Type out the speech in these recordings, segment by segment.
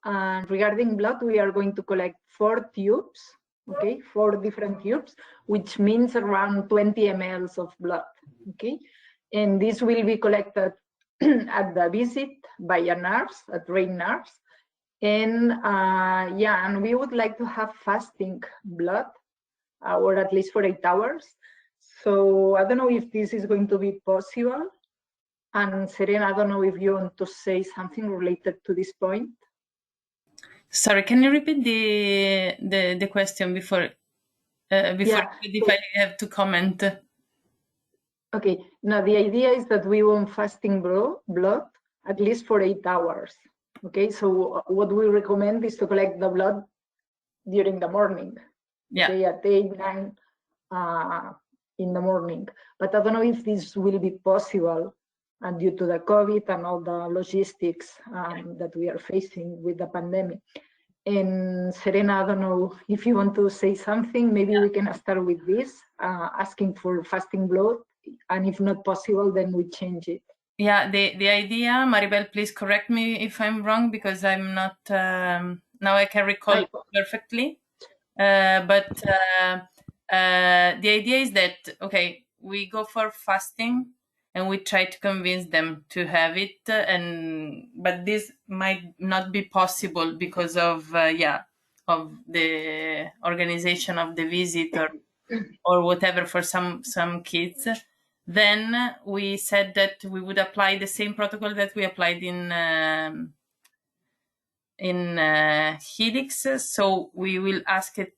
And regarding blood, we are going to collect 4 tubes, okay, 4 different tubes, which means around 20 ml of blood, okay? And this will be collected at the visit by a nurse, a trained nurse. And yeah, and we would like to have fasting blood, or at least for 8 hours. So I don't know if this is going to be possible. And Serena, I don't know if you want to say something related to this point. Sorry, can you repeat the question before Yeah. if I have to comment? Okay. Now the idea is that we want fasting blood at least for 8 hours. Okay. So what we recommend is to collect the blood during the morning. Yeah. Okay, at 8, 9 in the morning. But I don't know if this will be possible, and due to the COVID and all the logistics that we are facing with the pandemic. And Serena, I don't know if you want to say something. Maybe we can start with this, asking for fasting blood, and if not possible, then we change it. Yeah, the idea, Maribel, please correct me if I'm wrong, because I'm not, now I can recall perfectly. But the idea is that, okay, we go for fasting and we try to convince them to have it, but this might not be possible because of of the organization of the visit or whatever for some kids. Then we said that we would apply the same protocol that we applied in Helix. So we will ask it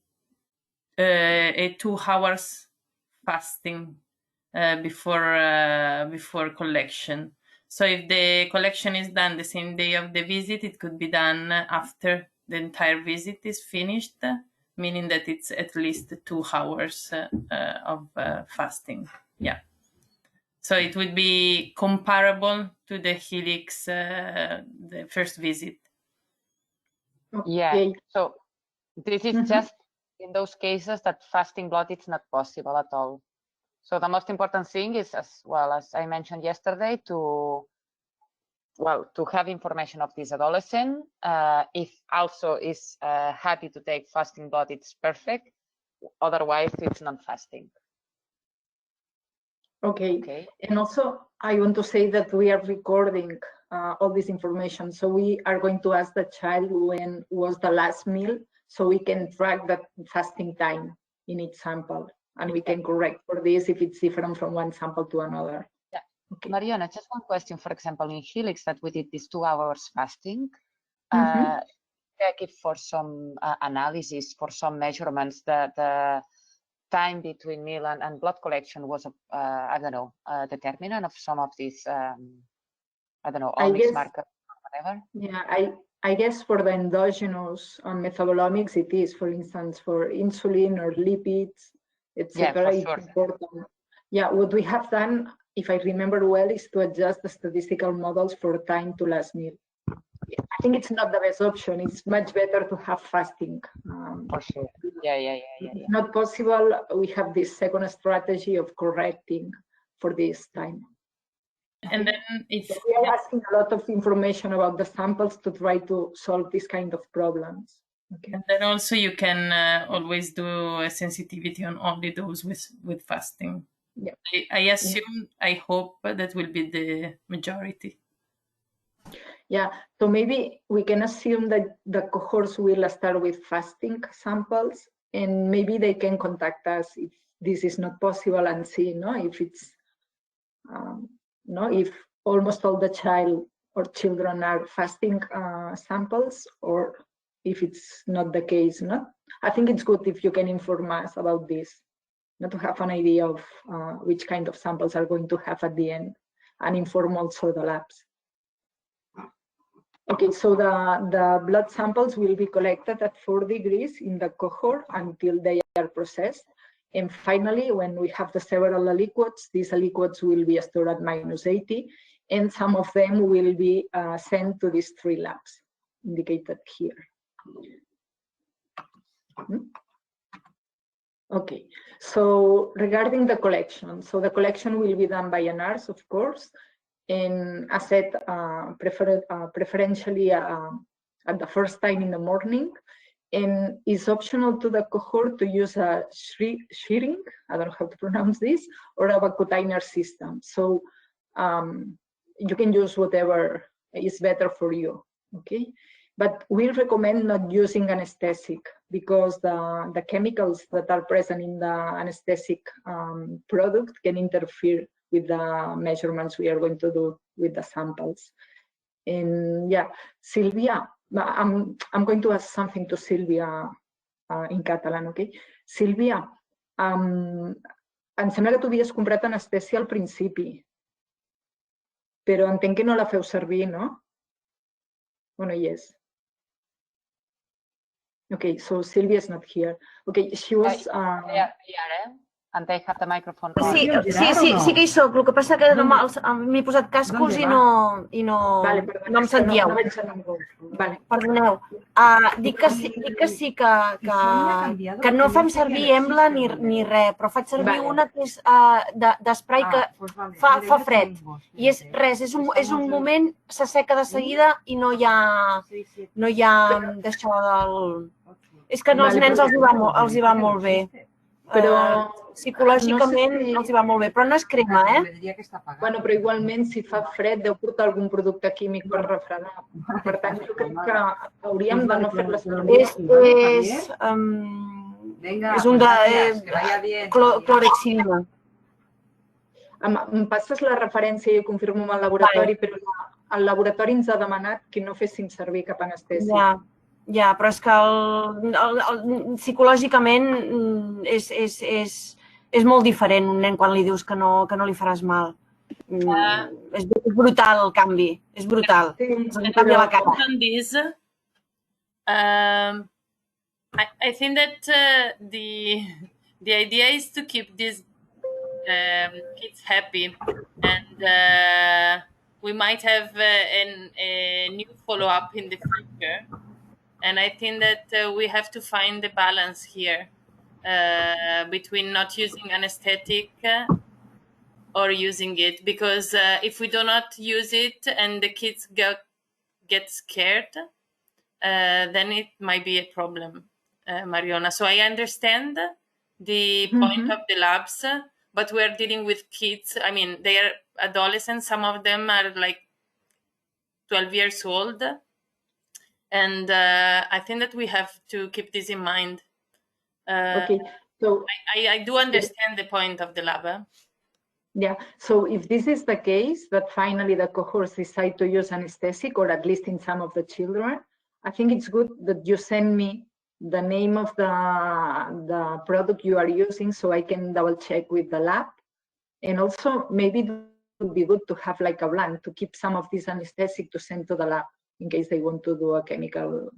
a 2 hours fasting before collection. So if the collection is done the same day of the visit, it could be done after the entire visit is finished, meaning that it's at least 2 hours of fasting. Yeah. So it would be comparable to the Helix, the first visit. Yeah. So this is just in those cases that fasting blood, it's not possible at all. So the most important thing is, as well as I mentioned yesterday, to have information of this adolescent. If also is happy to take fasting blood, it's perfect. Otherwise, it's not fasting. Okay. And also, I want to say that we are recording all this information. So we are going to ask the child when was the last meal, so we can track that fasting time in each sample. And we can correct for this if it's different from one sample to another. Yeah. Okay. Mariana, just one question. For example, in Helix that we did this 2 hours fasting, check if for some analysis, for some measurements, the time between meal and blood collection was, I don't know, determinant of some of these, I don't know, omics markers or whatever? Yeah, I guess for the endogenous metabolomics, it is, for instance, for insulin or lipids, etc. Yeah, for sure. Important. Yeah, what we have done, if I remember well, is to adjust the statistical models for time to last meal. I think it's not the best option. It's much better to have fasting. For sure. Yeah. If not possible, we have this second strategy of correcting for this time. And then if we are asking a lot of information about the samples to try to solve this kind of problems. Okay. And then also you can always do a sensitivity on only those with fasting. Yeah. I assume, I hope that will be the majority. Yeah, so maybe we can assume that the cohorts will start with fasting samples, and maybe they can contact us if this is not possible and see, if it's, if almost all the child or children are fasting samples, or if it's not the case. I think it's good if you can inform us about this, to have an idea of which kind of samples are going to have at the end, and inform also the labs. Okay, so the blood samples will be collected at 4 degrees in the cohort until they are processed. And finally, when we have the several aliquots, these aliquots will be stored at -80, and some of them will be sent to these 3 labs indicated here. Okay, so regarding the collection, so the collection will be done by a nurse, of course, and as said, preferentially a at the first time in the morning, and it's optional to the cohort to use a shearing, I don't know how to pronounce this, or a vacuum system. So you can use whatever is better for you, okay? But we recommend not using anesthetic because the chemicals that are present in the anesthetic product can interfere with the measurements we are going to do with the samples. And yeah, Silvia, I'm going to ask something to Silvia in Catalan, okay? Silvia, em sembla que tu havies comprat anestèsia al principi, però entenc que no la feu servir, no? O no hi és? Okay, so Sylvia is not here. Okay, she was... And they have the microphone on. Sí que hi soc. El que passa que m'he posat cascos i no em sentíeu. Vale. Perdoneu. Dic que sí que no fem servir Embla ni res, però faig servir una que és d'esprai que fa fred. I és res, és un moment, s'asseca de seguida i no hi ha d'això del... És que als nens els hi va molt bé. Però psicològicament els hi va molt bé, però no és crema, Bueno, però igualment si fa fred deu portar algun producte químic per refredar. Per tant, jo crec que hauríem de no fer-la servir. És un de clorexidina. Em passes la referència i ho confirmo amb el laboratori, però el laboratori ens ha demanat que no féssim servir cap anestèsia. Ja, però és que psicològicament és molt diferent un nen quan li dius que no li faràs mal. És brutal el canvi, és brutal. I think that the idea is to keep these kids happy, and we might have a new follow-up in the future. And I think that we have to find the balance here between not using anesthetic or using it, because if we do not use it and the kids get scared, then it might be a problem, Mariona. So I understand the point of the labs, but we're dealing with kids. I mean, they are adolescents. Some of them are like 12 years old. And I think that we have to keep this in mind. Okay, so I do understand the point of the lab. Yeah, so if this is the case, that finally the cohorts decide to use anesthetic, or at least in some of the children, I think it's good that you send me the name of the product you are using so I can double check with the lab. And also maybe it would be good to have like a blank to keep some of this anesthetic to send to the lab, in case they want to do a chemical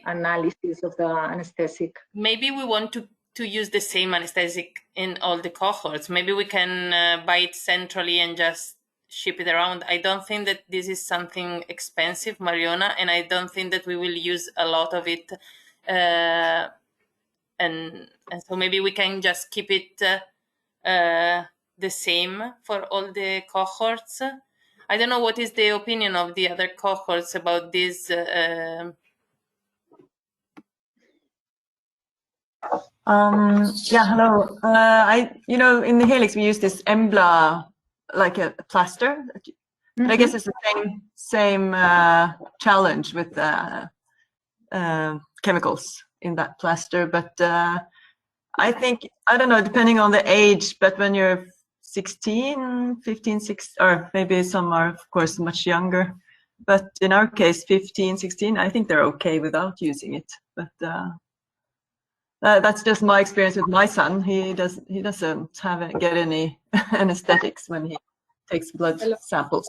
analysis of the anesthetic. Maybe we want to use the same anesthetic in all the cohorts. Maybe we can buy it centrally and just ship it around. I don't think that this is something expensive, Mariona, and I don't think that we will use a lot of it. And so maybe we can just keep it the same for all the cohorts. I don't know what is the opinion of the other cohorts about this. Yeah, hello. In the Helix we use this Embla, like a plaster. But I guess it's the same challenge with chemicals in that plaster. But I think, I don't know, depending on the age, but when you're 15, 16, or maybe some are, of course, much younger. But in our case, 15, 16, I think they're okay without using it. But that's just my experience with my son. He doesn't get any anesthetics when he takes blood samples.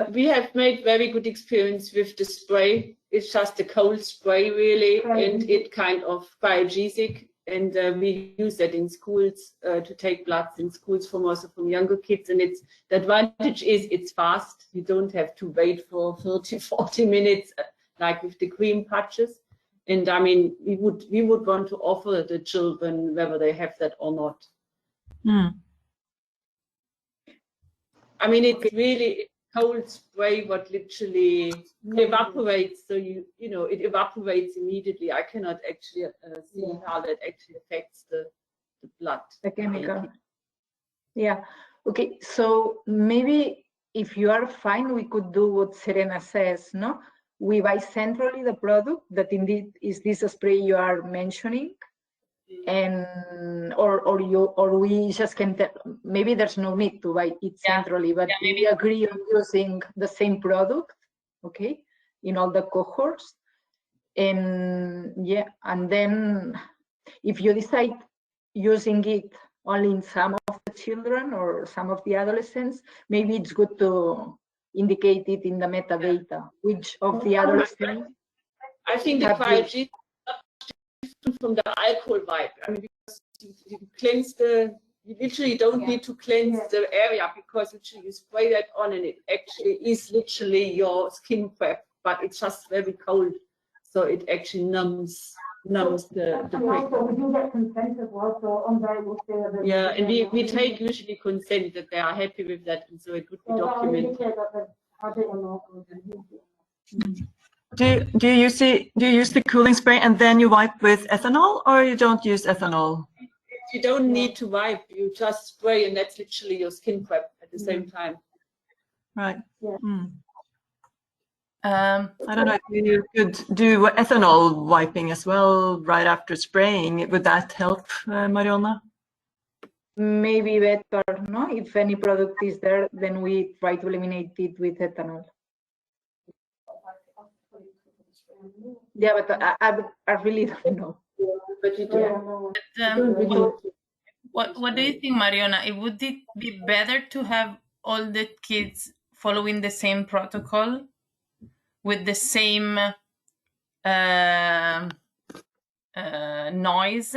We have made very good experience with the spray. It's just a cold spray, really, and it kind of biogesic. And we use that in schools to take bloods in schools from younger kids. And the advantage is it's fast. You don't have to wait for 30, 40 minutes like with the cream patches. And I mean, we would want to offer the children whether they have that or not. I mean, it really cold spray what literally evaporates. So you know it evaporates immediately. I cannot actually see how that actually affects the blood. The chemical. Yeah. Okay. So maybe if you are fine, we could do what Serena says. No, we buy centrally the product that indeed is this spray you are mentioning. And or we just can tell, maybe there's no need to buy it centrally, but we agree on using the same product, okay, in all the cohorts. And and then if you decide using it only in some of the children or some of the adolescents, maybe it's good to indicate it in the metadata, which of the adolescents. I think the 5G from the alcohol wipe. I mean, because you cleanse you literally don't need to cleanse the area, because literally you spray that on and it actually is literally your skin prep, but it's just very cold, so it actually numbs the prick. We do get consensus also on that. Yeah, and we take usually consent that they are happy with that, and so it would be documented. Do you use the cooling spray and then you wipe with ethanol, or you don't use ethanol? You don't need to wipe, you just spray, and that's literally your skin prep at the same time. Right. Yeah. I don't know if you could do ethanol wiping as well right after spraying. Would that help, Mariona? Maybe better, no? If any product is there, then we try to eliminate it with ethanol. Yeah, but I really don't know. But you do. What do you think, Mariona? Would it be better to have all the kids following the same protocol with the same noise?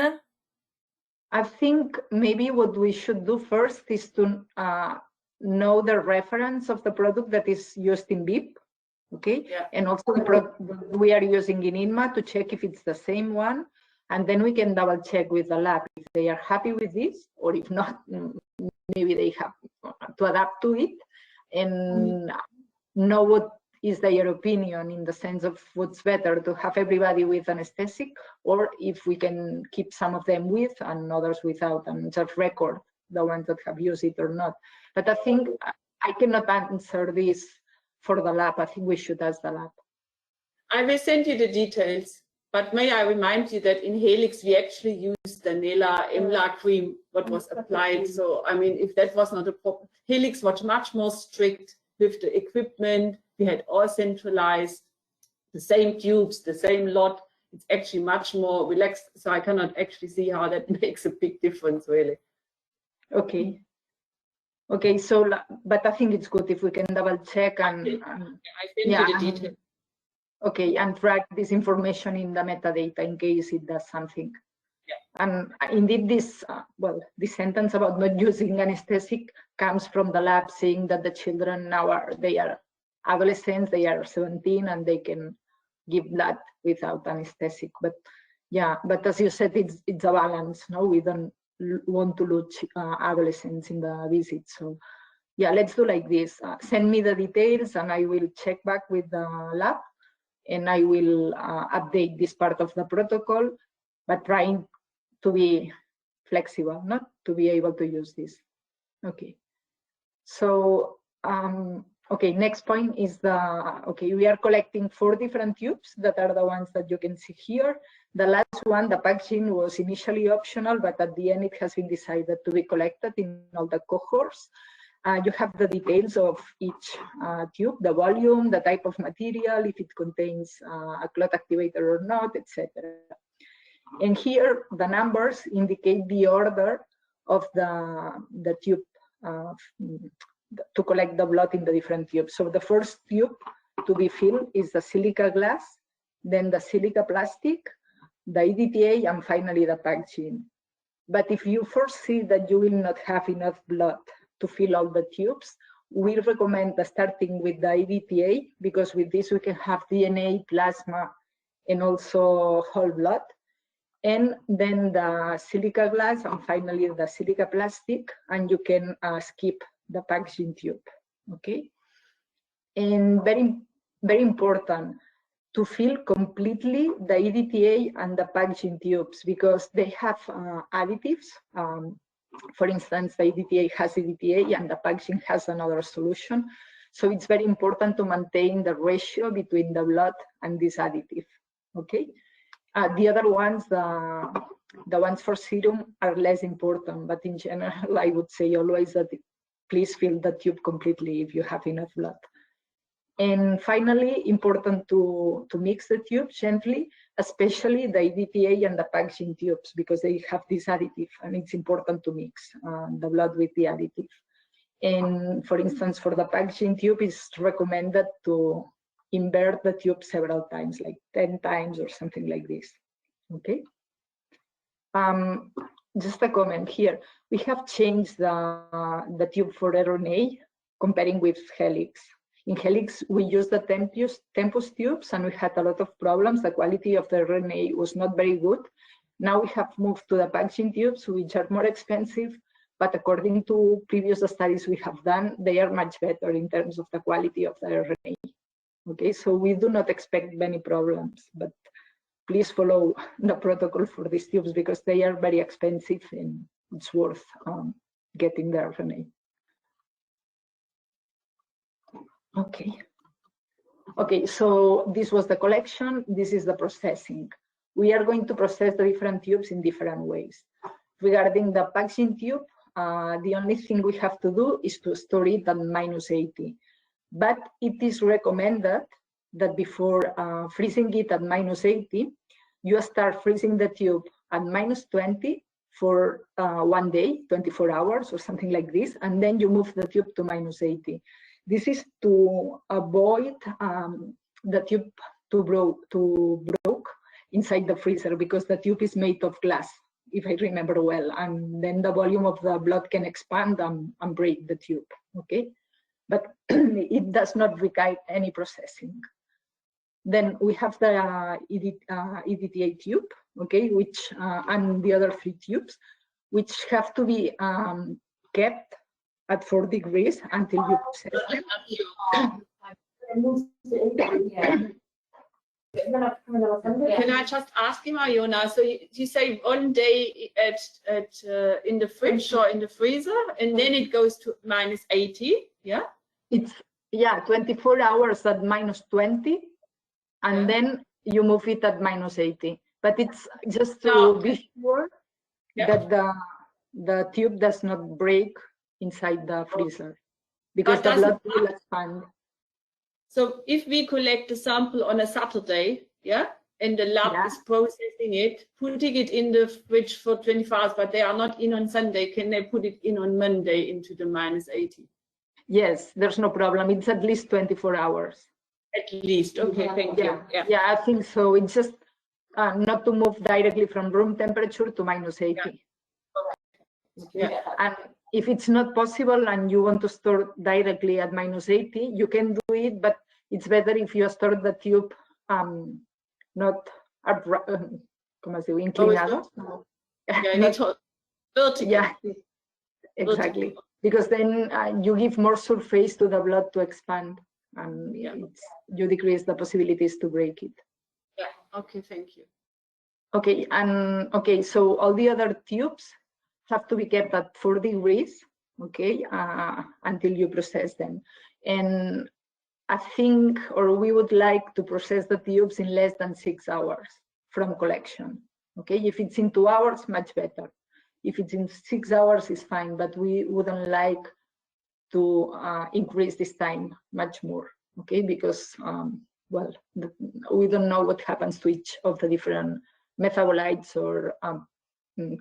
I think maybe what we should do first is to know the reference of the product that is used in BIP. Okay, and also the product we are using in INMA to check if it's the same one, and then we can double check with the lab if they are happy with this, or if not, maybe they have to adapt to it and know what is their opinion in the sense of what's better, to have everybody with anesthetic, or if we can keep some of them with and others without, and just record the ones that have used it or not. But I think I cannot answer this for the lab. I think we should ask the lab. I will send you the details, but may I remind you that in Helix we actually used the EMLA cream, what was applied. So I mean, if that was not a problem, Helix was much more strict with the equipment. We had all centralized, the same tubes, the same lot. It's actually much more relaxed. So I cannot actually see how that makes a big difference, really. Okay. Okay, so, but I think it's good if we can double check and I send you the details. Okay, and track this information in the metadata in case it does something. Yeah. And indeed, this this sentence about not using anesthetic comes from the lab saying that the children now are adolescents, they are 17 and they can give blood without anesthetic. But yeah, but as you said, it's a balance. No, we don't want to lose adolescents in the visit. So yeah, let's do like this. Send me the details and I will check back with the lab, and I will update this part of the protocol, but trying to be flexible, not to be able to use this. Okay. So, okay, next point is we are collecting 4 different tubes that are the ones that you can see here. The last one, the packaging, was initially optional, but at the end it has been decided to be collected in all the cohorts. You have the details of each tube, the volume, the type of material, if it contains a clot activator or not, etc. And here the numbers indicate the order of the tube to collect the blood in the different tubes. So the first tube to be filled is the silica glass, then the silica plastic, the EDTA, and finally the packaging. But if you foresee that you will not have enough blood to fill all the tubes, we recommend starting with the EDTA, because with this we can have DNA, plasma, and also whole blood. And then the silica glass, and finally the silica plastic, and you can skip the packaging tube, okay? And very important, to fill completely the EDTA and the packaging tubes, because they have additives. For instance, the EDTA has EDTA and the packaging has another solution. So it's very important to maintain the ratio between the blood and this additive, okay? The other ones, the ones for serum are less important, but in general, I would say always that please fill the tube completely if you have enough blood. And finally, important to mix the tube gently, especially the EDTA and the packaging tubes, because they have this additive, and it's important to mix the blood with the additive. And for instance, for the packaging tube, it's recommended to invert the tube several times, like 10 times or something like this, okay? Just a comment here. We have changed the tube for RNA, comparing with Helix. In Helix, we used the Tempus tubes, and we had a lot of problems. The quality of the RNA was not very good. Now we have moved to the packaging tubes, which are more expensive, but according to previous studies we have done, they are much better in terms of the quality of the RNA. Okay, so we do not expect many problems, but please follow the protocol for these tubes because they are very expensive and it's worth getting the RNA. Okay, so this was the collection. This is the processing. We are going to process the different tubes in different ways. Regarding the packaging tube, the only thing we have to do is to store it at -80. But it is recommended that before freezing it at -80, you start freezing the tube at -20 for 1 day, 24 hours or something like this, and then you move the tube to -80. This is to avoid the tube to broke inside the freezer, because the tube is made of glass, if I remember well, and then the volume of the blood can expand and break the tube, okay? But it does not require any processing. Then we have the EDTA tube, okay, which and the other 3 tubes, which have to be kept at 4 degrees until you process them. Can I just ask you, Mariona? So you say 1 day in the fridge or in the freezer, and then it goes to -80, yeah? It's 24 hours at -20, and then you move it at -80. But it's just to be sure that the tube does not break inside the freezer, because the blood will expand. So if we collect a sample on a Saturday, and the lab is processing it, putting it in the fridge for 24 hours, but they are not in on Sunday, can they put it in on Monday into the -80? Yes, there's no problem. It's at least 24 hours. At least, okay, thank you. Yeah, I think so. It's just not to move directly from room temperature to -80. Okay. And if it's not possible and you want to store directly at -80, you can do it, but it's better if you store the tube not inclinado. Vertical. Yeah, exactly. Because then you give more surface to the blood to expand, and you decrease the possibilities to break it. Yeah, okay, thank you. Okay, and so all the other tubes have to be kept at 4 degrees, okay, until you process them. And I think, or we would like to process the tubes in less than 6 hours from collection, okay? If it's in 2 hours, much better. If it's in 6 hours, it's fine, but we wouldn't like to increase this time much more, okay? Because, well, we don't know what happens to each of the different metabolites or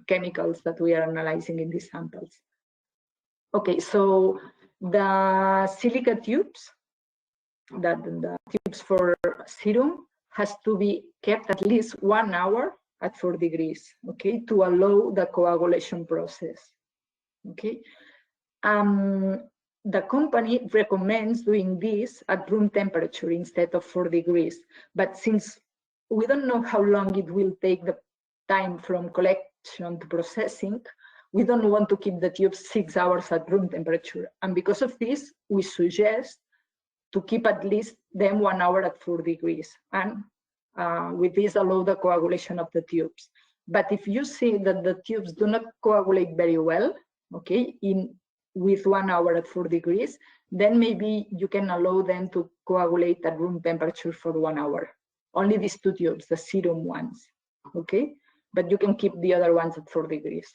chemicals that we are analyzing in these samples. Okay, so the silica tubes, the tubes for serum, has to be kept at least 1 hour at 4 degrees, okay, to allow the coagulation process, okay. The company recommends doing this at room temperature instead of 4 degrees, but since we don't know how long it will take the time from collection to processing, we don't want to keep the tubes 6 hours at room temperature. And because of this, we suggest to keep at least them 1 hour at 4 degrees. And with this, allow the coagulation of the tubes. But if you see that the tubes do not coagulate very well, okay, with 1 hour at 4 degrees, then maybe you can allow them to coagulate at room temperature for 1 hour. Only these 2 tubes, the serum ones, okay? But you can keep the other ones at 4 degrees.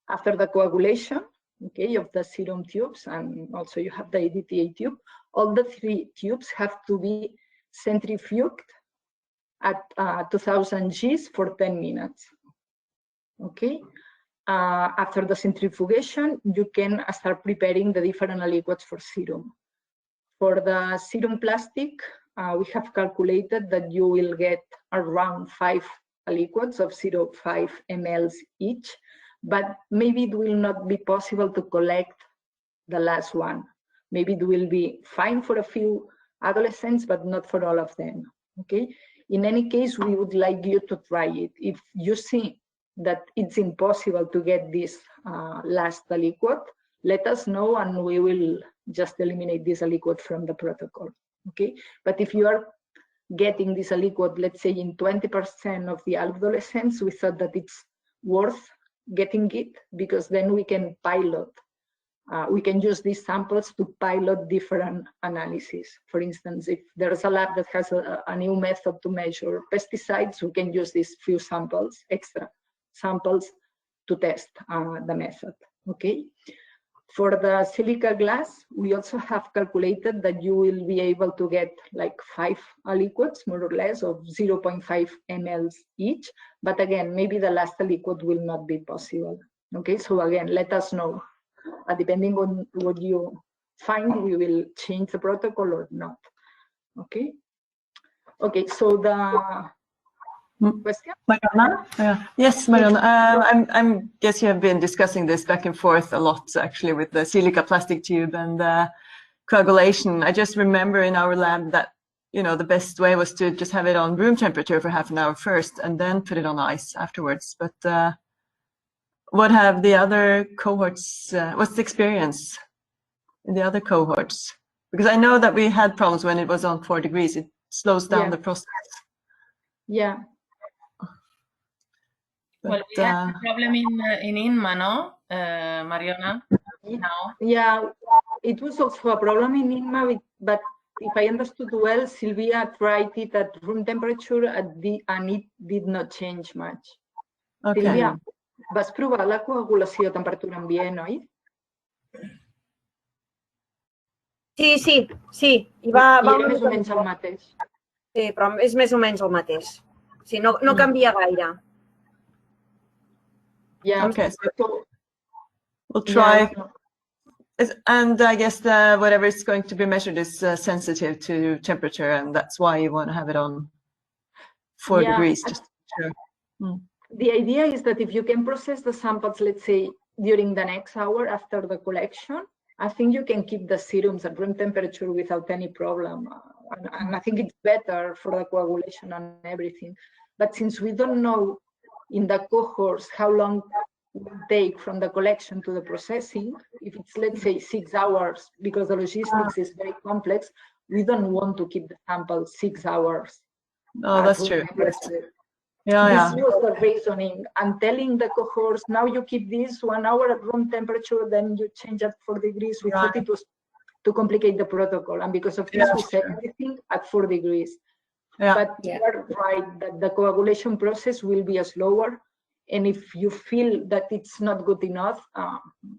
After the coagulation, okay, of the serum tubes, and also you have the EDTA tube, all the 3 tubes have to be centrifuged at 2000 Gs for 10 minutes, okay? After the centrifugation, you can start preparing the different liquids for serum. For the serum plastic, we have calculated that you will get around 5 liquids of 0.5 ml each, but maybe it will not be possible to collect the last one. Maybe it will be fine for a few adolescents, but not for all of them, okay? In any case, we would like you to try it. If you see that it's impossible to get this last liquid, let us know and we will just eliminate this liquid from the protocol, okay? But if you are getting this liquid, let's say in 20% of the adolescents, we thought that it's worth getting it, because then we can pilot. We can use these samples to pilot different analyses. For instance, if there's a lab that has a new method to measure pesticides, we can use these few samples, extra samples, to test the method, okay? For the silica glass, we also have calculated that you will be able to get like 5 liquids, more or less, of 0.5 ml each. But again, maybe the last liquid will not be possible, okay? So again, let us know. Depending on what you find, we will change the protocol or not, okay? Okay, so the question? Mariana? Yes, Mariana. I guess you have been discussing this back and forth a lot, actually, with the silica plastic tube and coagulation. I just remember in our lab that, you know, the best way was to just have it on room temperature for half an hour first and then put it on ice afterwards. But what have the other cohorts, what's the experience in the other cohorts? Because I know that we had problems when it was on 4 degrees. It slows down the process. Yeah. But, well, we had a problem in INMA, no, Mariana? Now. Yeah, it was also a problem in INMA, but if I understood well, Sylvia tried it at room temperature and it did not change much. Okay. Sylvia, vas provar la coagulació a temperatura ambient, oi? Sí. I era més o menys el mateix. Sí, però és més o menys el mateix. Sí, no canvia gaire. Yeah, okay, so we'll try. Yeah. And I guess whatever is going to be measured is sensitive to temperature, and that's why you want to have it on 4 degrees. Just sure. The idea is that if you can process the samples, let's say, during the next hour after the collection, I think you can keep the serums at room temperature without any problem. And I think it's better for the coagulation and everything. But since we don't know in the cohorts how long it will take from the collection to the processing, if it's, let's say, 6 hours, because the logistics is very complex, we don't want to keep the sample 6 hours. Oh, that's true. This was the reasoning. I'm telling the cohorts, now you keep this 1 hour at room temperature, then you change at 4 degrees. We thought it was to complicate the protocol. And because of this, we set everything at 4 degrees. But you are right that the coagulation process will be slower. And if you feel that it's not good enough,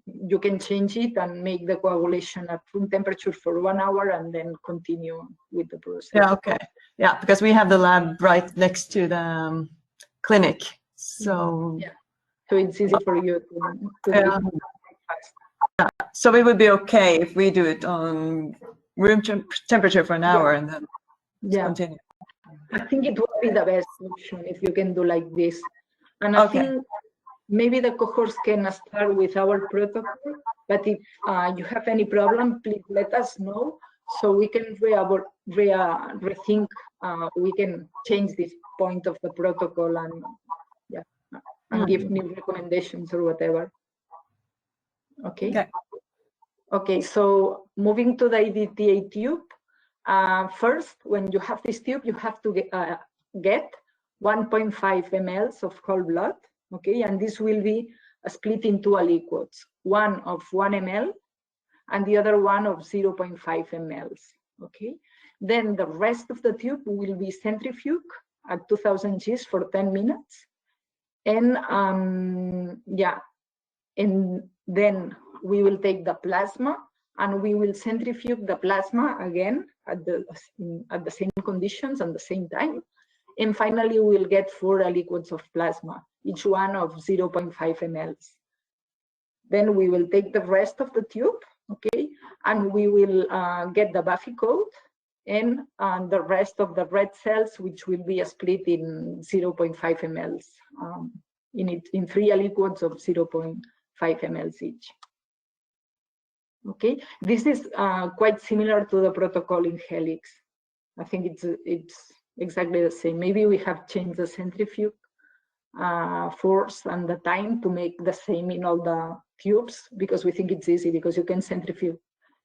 you can change it and make the coagulation at room temperature for 1 hour and then continue with the process. Yeah, okay. Yeah, because we have the lab right next to the clinic. So so it's easy for you to do fast. So it would be okay if we do it on room temperature for an hour and then continue. I think it would be the best option if you can do like this. And I think maybe the cohorts can start with our protocol, but if you have any problem, please let us know so we can rethink, we can change this point of the protocol and give new recommendations or whatever. Okay. Okay, so moving to the EDTA tube, first, when you have this tube, you have to get 1.5 mL of whole blood, okay, and this will be split in two aliquots, one of 1 ml and the other one of 0.5 mL, okay. Then the rest of the tube will be centrifuged at 2000 Gs for 10 minutes, and yeah, and then we will take the plasma and we will centrifuge the plasma again at the same conditions and the same time. And finally, we will get 4 aliquots of plasma, each one of 0.5 mL. Then we will take the rest of the tube, okay, and we will get the Buffy code and the rest of the red cells, which will be split in 0.5 mL in 3 aliquots of 0.5 mL each. Okay, this is quite similar to the protocol in Helix. I think it's exactly the same. Maybe we have changed the centrifuge force and the time to make the same in all the tubes, because we think it's easy because you can centrifuge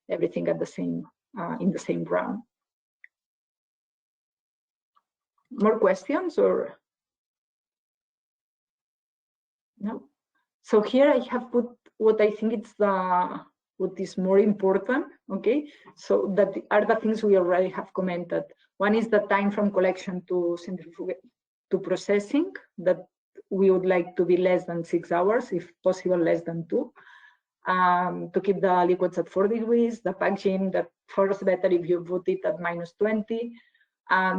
everything at the same in the same run. More questions or no? So here I have put what I think it's what is more important, okay? So that are the things we already have commented. One is the time from collection to centrifuge to processing, that we would like to be less than 6 hours, if possible less than 2. To keep the liquids at 4 degrees, the packaging, the first better if you put it at -20.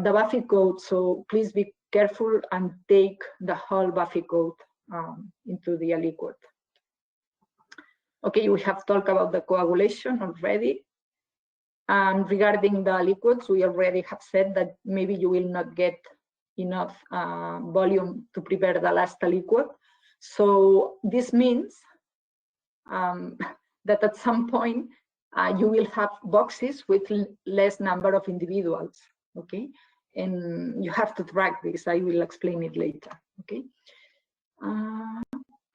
The Buffy code, so please be careful and take the whole Buffy code into the liquid. Okay, we have talked about the coagulation already. Regarding the liquids, we already have said that maybe you will not get enough volume to prepare the last liquid. So this means that at some point you will have boxes with less number of individuals, okay? And you have to track this. I will explain it later, okay?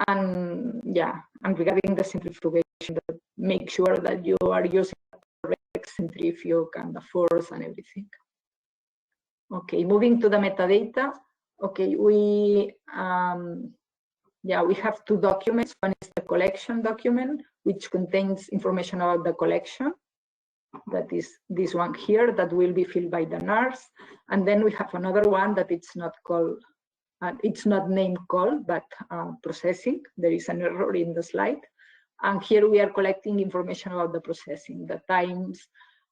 And yeah, and regarding the centrifugation, make sure that you are using the correct centrifuge and the force and everything. Okay, moving to the metadata. Okay, we have 2 documents. One is the collection document, which contains information about the collection. That is this one here that will be filled by the nurse. And then we have another one that it's not called, it's not named call, but processing. There is an error in the slide. And here we are collecting information about the processing, the times,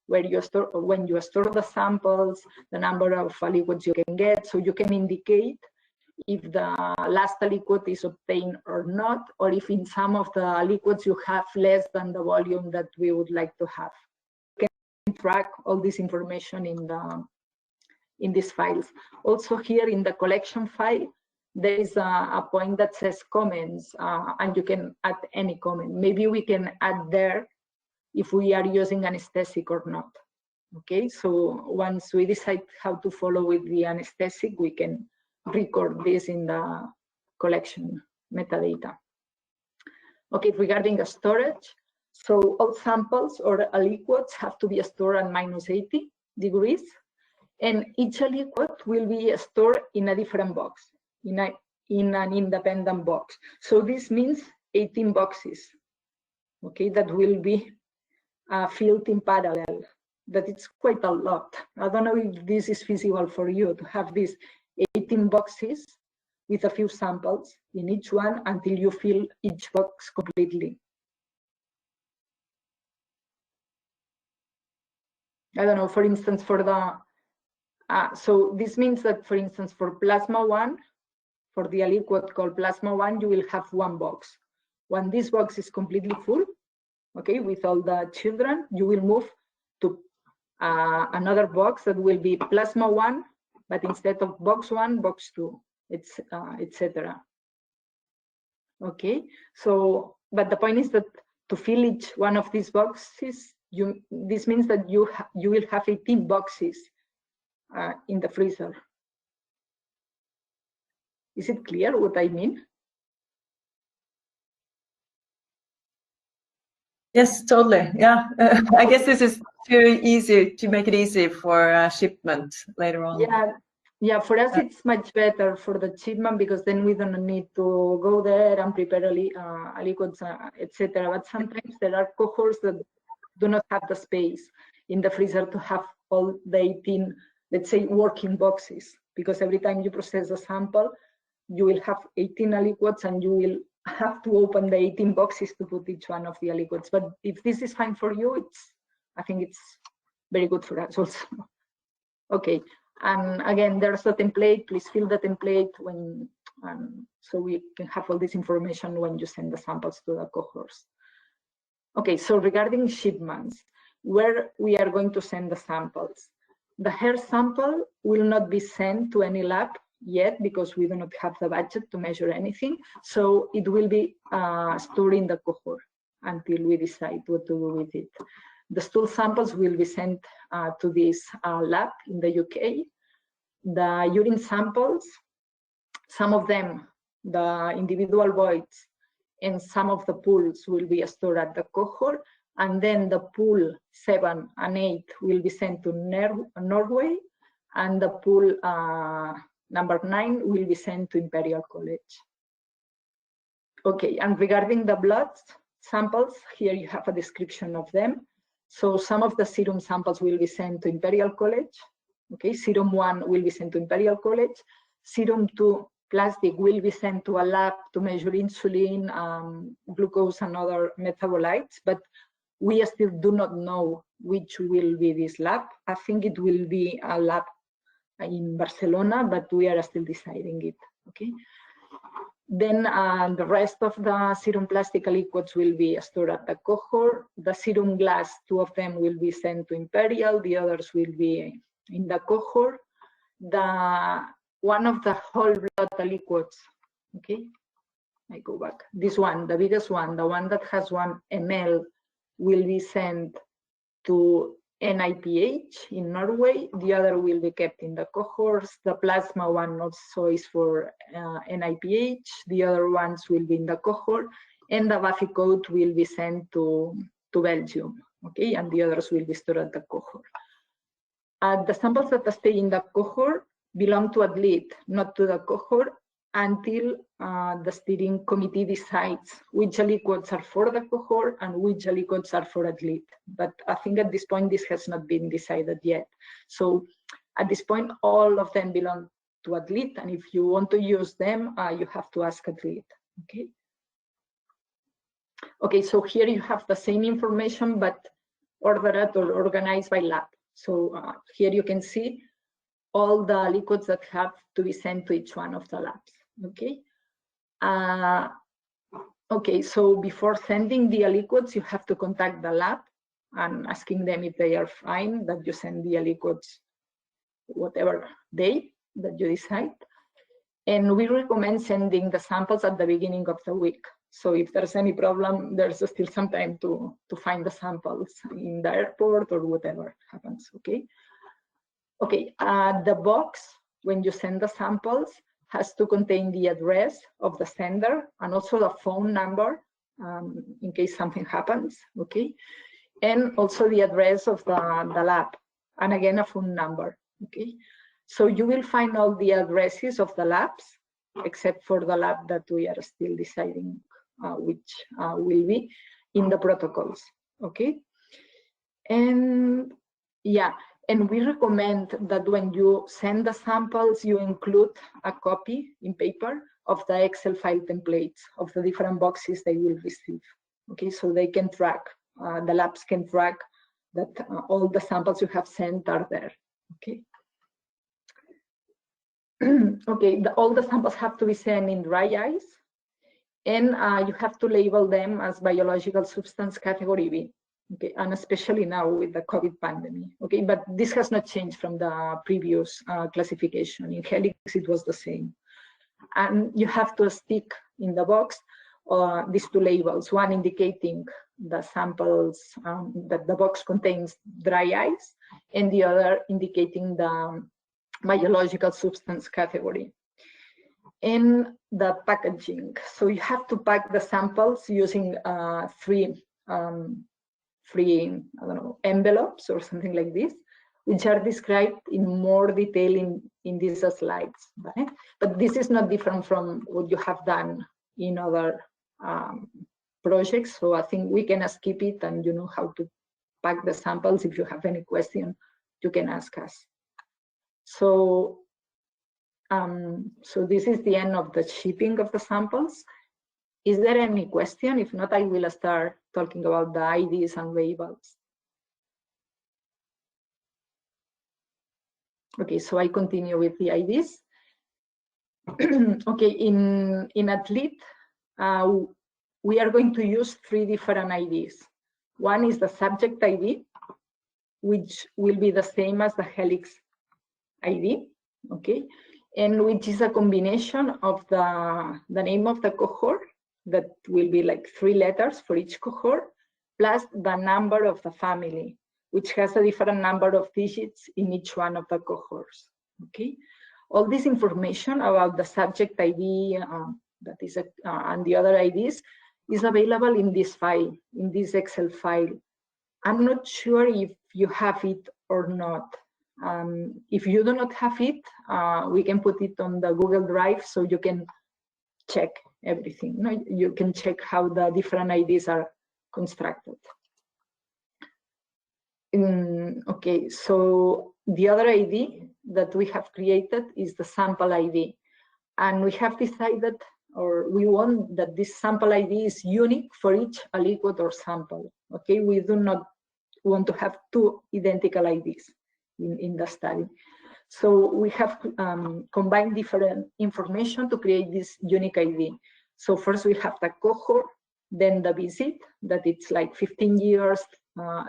where you store, when you store the samples, the number of liquids you can get, so you can indicate if the last liquid is obtained or not, or if in some of the liquids you have less than the volume that we would like to have. You can track all this information in these files. Also here in the collection file, there is a point that says comments, and you can add any comment. Maybe we can add there if we are using anesthetic or not. Okay, so once we decide how to follow with the anesthetic, we can record this in the collection metadata. Okay, regarding the storage, so all samples or liquids have to be stored at -80 degrees, and each liquid will be stored in a different box, in an independent box. So this means 18 boxes, okay, that will be filled in parallel. That it's quite a lot. I don't know if this is feasible for you to have these 18 boxes with a few samples in each one until you fill each box completely. I don't know, for instance, for the, so this means that, for instance, for plasma 1, for the liquid called plasma 1, you will have 1 box. When this box is completely full, okay, with all the children, you will move to another box that will be plasma 1, but instead of box 1, box 2, etc. Okay, so, but the point is that to fill each one of these boxes, this means that you will have 18 boxes in the freezer. Is it clear what I mean? Yes, totally. Yeah, I guess this is too easy to make it easy for shipment later on. Yeah, for us it's much better for the shipment because then we don't need to go there and prepare liquids, etc. But sometimes there are cohorts that do not have the space in the freezer to have all the 18, let's say, working boxes, because every time you process a sample, you will have 18 aliquots and you will have to open the 18 boxes to put each one of the aliquots. But if this is fine for you, I think it's very good for us also. Okay, and again, there's a template. Please fill the template when, so we can have all this information when you send the samples to the cohorts. Okay, so regarding shipments, where we are going to send the samples. The hair sample will not be sent to any lab yet because we do not have the budget to measure anything. So it will be stored in the cohort until we decide what to do with it. The stool samples will be sent to this lab in the UK. The urine samples, some of them, the individual voids, and some of the pools will be stored at the cohort, and then the pool 7 and 8 will be sent to Norway, and the pool number 9 will be sent to Imperial College. Okay, and regarding the blood samples, here you have a description of them. So some of the serum samples will be sent to Imperial College. Okay, serum 1 will be sent to Imperial College. Serum 2 plastic will be sent to a lab to measure insulin, glucose, and other metabolites, but we still do not know which will be this lab. I think it will be a lab in Barcelona, but we are still deciding it. Okay. Then the rest of the serum plastic liquids will be stored at the cohort. The serum glass, 2 of them will be sent to Imperial, the others will be in the cohort. One of the whole blood liquids, okay, I go back. This one, the biggest one, the one that has 1 ml, will be sent to NIPH in Norway. The other will be kept in the cohorts. The plasma one also is for NIPH. The other ones will be in the cohort, and the Buffy coat will be sent to Belgium. Okay, and the others will be stored at the cohort. The samples that stay in the cohort belong to ADLIT, not to the cohort, until the steering committee decides which liquids are for the cohort and which liquids are for ADLIT. But I think at this point, this has not been decided yet. So at this point, all of them belong to ADLIT, and if you want to use them, you have to ask ADLIT, okay? Okay, so here you have the same information, but ordered or organized by lab. So here you can see all the liquids that have to be sent to each one of the labs, okay? Okay, so before sending the liquids, you have to contact the lab and asking them if they are fine that you send the liquids whatever day that you decide. And we recommend sending the samples at the beginning of the week. So if there's any problem, there's still some time to find the samples in the airport or whatever happens, okay? Okay, the box, when you send the samples, has to contain the address of the sender and also the phone number in case something happens, okay? And also the address of the lab, and again, a phone number, okay? So you will find all the addresses of the labs, except for the lab that we are still deciding which will be in the protocols, okay? And yeah, and we recommend that when you send the samples, you include a copy in paper of the Excel file templates of the different boxes they will receive, okay? So they can track, the labs can track that all the samples you have sent are there, okay? Okay, all the samples have to be sent in dry ice, and you have to label them as biological substance category B, okay, and especially now with the COVID pandemic, okay, but this has not changed from the previous classification. In Helix, it was the same. And you have to stick in the box these 2 labels, one indicating the samples that the box contains dry ice, and the other indicating the biological substance category. And the packaging. So you have to pack the samples using 3 free, I don't know, envelopes or something like this, which are described in more detail in these slides. Right? But this is not different from what you have done in other projects. So I think we can skip it, and you know how to pack the samples. If you have any question, you can ask us. So, so this is the end of the shipping of the samples. Is there any question? If not, I will start talking about the IDs and labels. Okay, so I continue with the IDs. Okay, in Athlete, we are going to use 3 different IDs. One is the subject ID, which will be the same as the helix ID, okay, and which is a combination of the name of the cohort, that will be like 3 letters for each cohort, plus the number of the family, which has a different number of digits in each one of the cohorts, okay? All this information about the subject ID that is and the other IDs is available in this file, in this Excel file. I'm not sure if you have it or not. If you do not have it, we can put it on the Google Drive so you can check everything. You can check how the different IDs are constructed. Okay, so the other ID that we have created is the sample ID. And we have decided, or we want that this sample ID is unique for each aliquot or sample. Okay, we do not want to have 2 identical IDs in the study. So we have combined different information to create this unique ID. So first we have the cohort, then the visit, that it's like 15 years,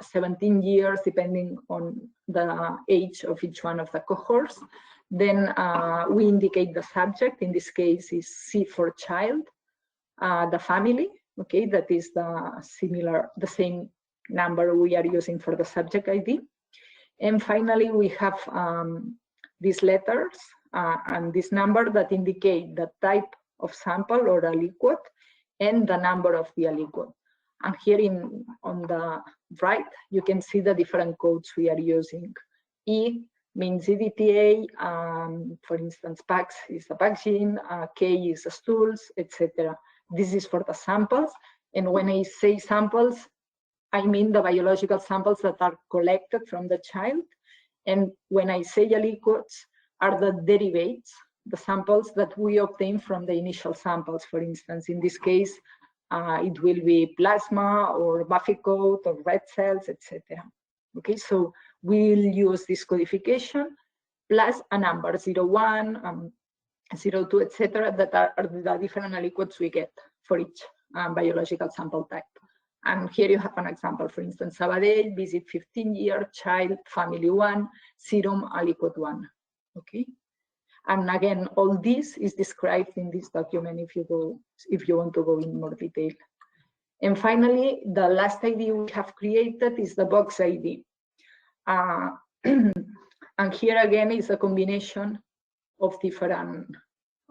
17 years, depending on the age of each one of the cohorts. Then we indicate the subject, in this case is C for child, the family, okay, that is the same number we are using for the subject ID. And finally, we have these letters and this number that indicate the type of sample or aliquot and the number of the aliquot. And here on the right, you can see the different codes we are using. E means EDTA, for instance, PAX is the packaging, K is the stools, etc. This is for the samples. And when I say samples, I mean the biological samples that are collected from the child. And when I say aliquots, are the derivates, the samples that we obtain from the initial samples. For instance, in this case, it will be plasma or buffy coat or red cells, etc. Okay, so we'll use this codification plus a number 01, 02, etc. that are the different aliquots we get for each biological sample type. And here you have an example, for instance, Sabadell, visit 15-year, child, family 1, serum, aliquot 1. Okay. And again, all this is described in this document if you want to go in more detail. And finally, the last ID we have created is the box ID. And here again is a combination of different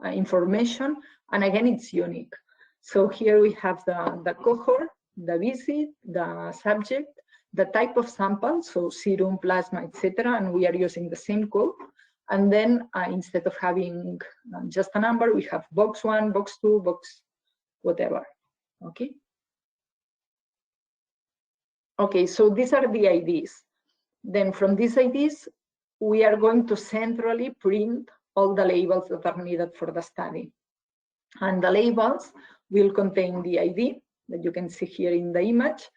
information, and again it's unique. So here we have the cohort, the visit, the subject, the type of sample, so serum, plasma, etc., and we are using the same code. And then instead of having just a number, we have box 1, box 2, box whatever. Okay. Okay, so these are the IDs. Then from these IDs, we are going to centrally print all the labels that are needed for the study. And the labels will contain the ID that you can see here in the image,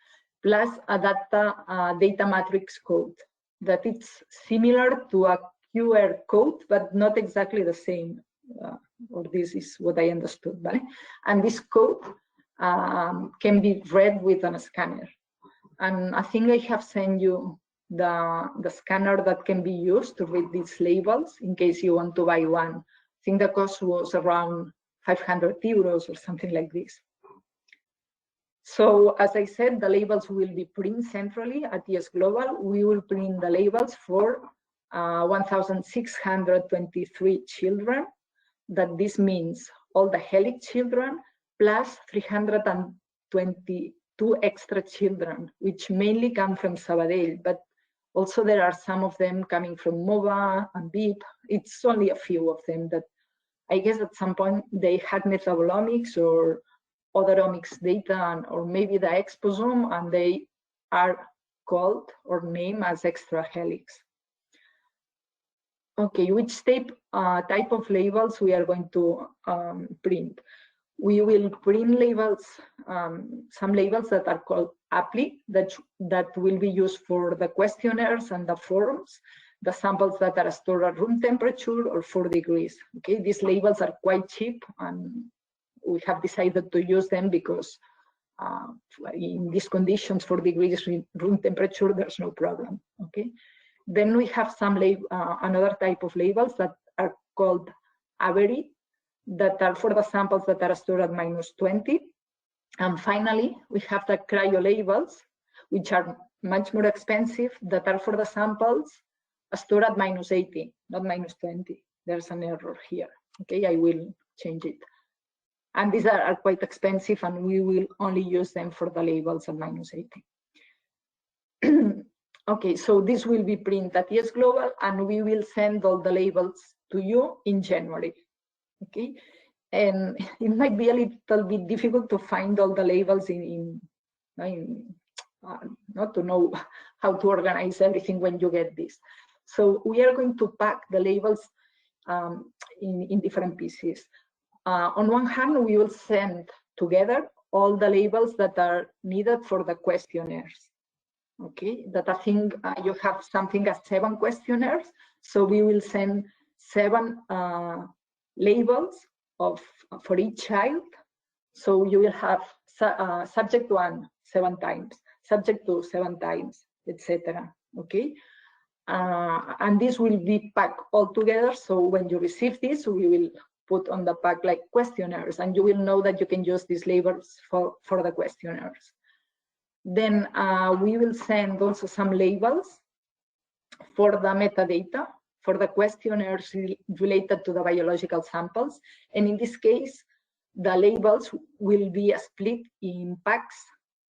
plus a data matrix code that it's similar to a QR code, but not exactly the same. Or this is what I understood, right? And this code can be read with a scanner. And I think I have sent you the scanner that can be used to read these labels in case you want to buy one. I think the cost was around 500 euros or something like this. So as I said, the labels will be printed centrally at ES Global. We will print the labels for 1,623 children. That this means all the helix children plus 320 2 extra children, which mainly come from Sabadell, but also there are some of them coming from MOVA and BIP. It's only a few of them that I guess at some point they had metabolomics or other omics data, or maybe the exposome, and they are called or named as extra helix. Okay, which type of labels we are going to print? We will print labels, some labels that are called appli, that will be used for the questionnaires and the forms, the samples that are stored at room temperature or 4 degrees. Okay, these labels are quite cheap, and we have decided to use them because in these conditions, 4 degrees room temperature, there's no problem. Okay. Then we have some another type of labels that are called AVERI, that are for the samples that are stored at -20. And finally, we have the cryo labels, which are much more expensive, that are for the samples stored at -80, not -20. There's an error here. Okay, I will change it. And these are quite expensive, and we will only use them for the labels at -80. Okay, so this will be printed at ES Global, and we will send all the labels to you in January. Okay, and it might be a little bit difficult to find all the labels not to know how to organize everything when you get this. So we are going to pack the labels in different pieces. On one hand, we will send together all the labels that are needed for the questionnaires. Okay, that I think you have something as 7 questionnaires. So we will send 7 labels for each child. So you will have subject 1 7 times, subject 2 7 times, etc. Okay, and this will be packed all together. So when you receive this, we will put on the pack like questionnaires, and you will know that you can use these labels for the questionnaires. Then we will send also some labels for the metadata, for the questionnaires related to the biological samples. And in this case, the labels will be split in packs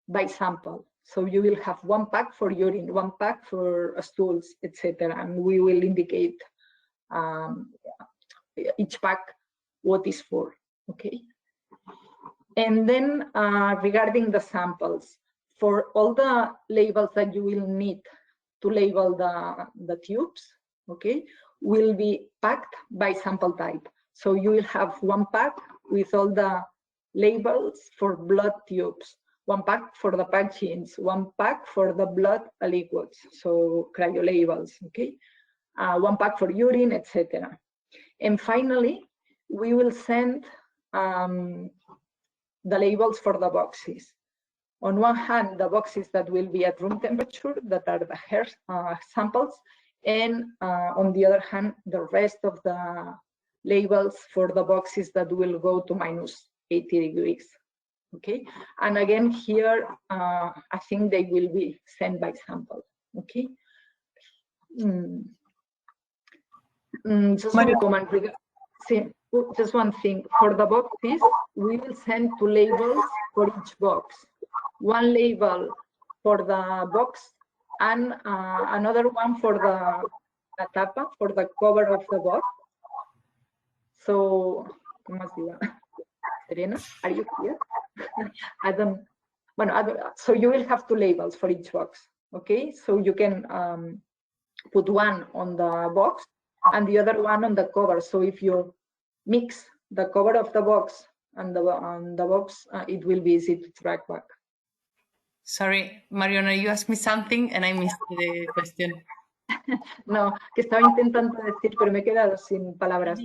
by sample. So you will have 1 pack for urine, 1 pack for stools, etc. And we will indicate each pack what is for, okay? And then regarding the samples, for all the labels that you will need to label the tubes, okay, will be packed by sample type. So you will have 1 pack with all the labels for blood tubes, 1 pack for the packed genes, 1 pack for the blood liquids, so cryo labels, okay, 1 pack for urine, etc. And finally, we will send the labels for the boxes. On one hand, the boxes that will be at room temperature, that are the hair samples, and on the other hand, the rest of the labels for the boxes that will go to -80 degrees. Okay, and again here, I think they will be sent by sample. Okay. Just one comment. Just one thing. For the boxes, we will send 2 labels for each box. 1 label for the box and another one for the tapa, for the cover of the box. So, Serena, are you here? So you will have 2 labels for each box, okay? So you can put 1 on the box and the other one on the cover. So if you mix the cover of the box and the box, it will be easy to track back. Sorry, Mariona, you asked me something and I missed the question. No, que estaba intentando decir, pero me he quedado sin palabras,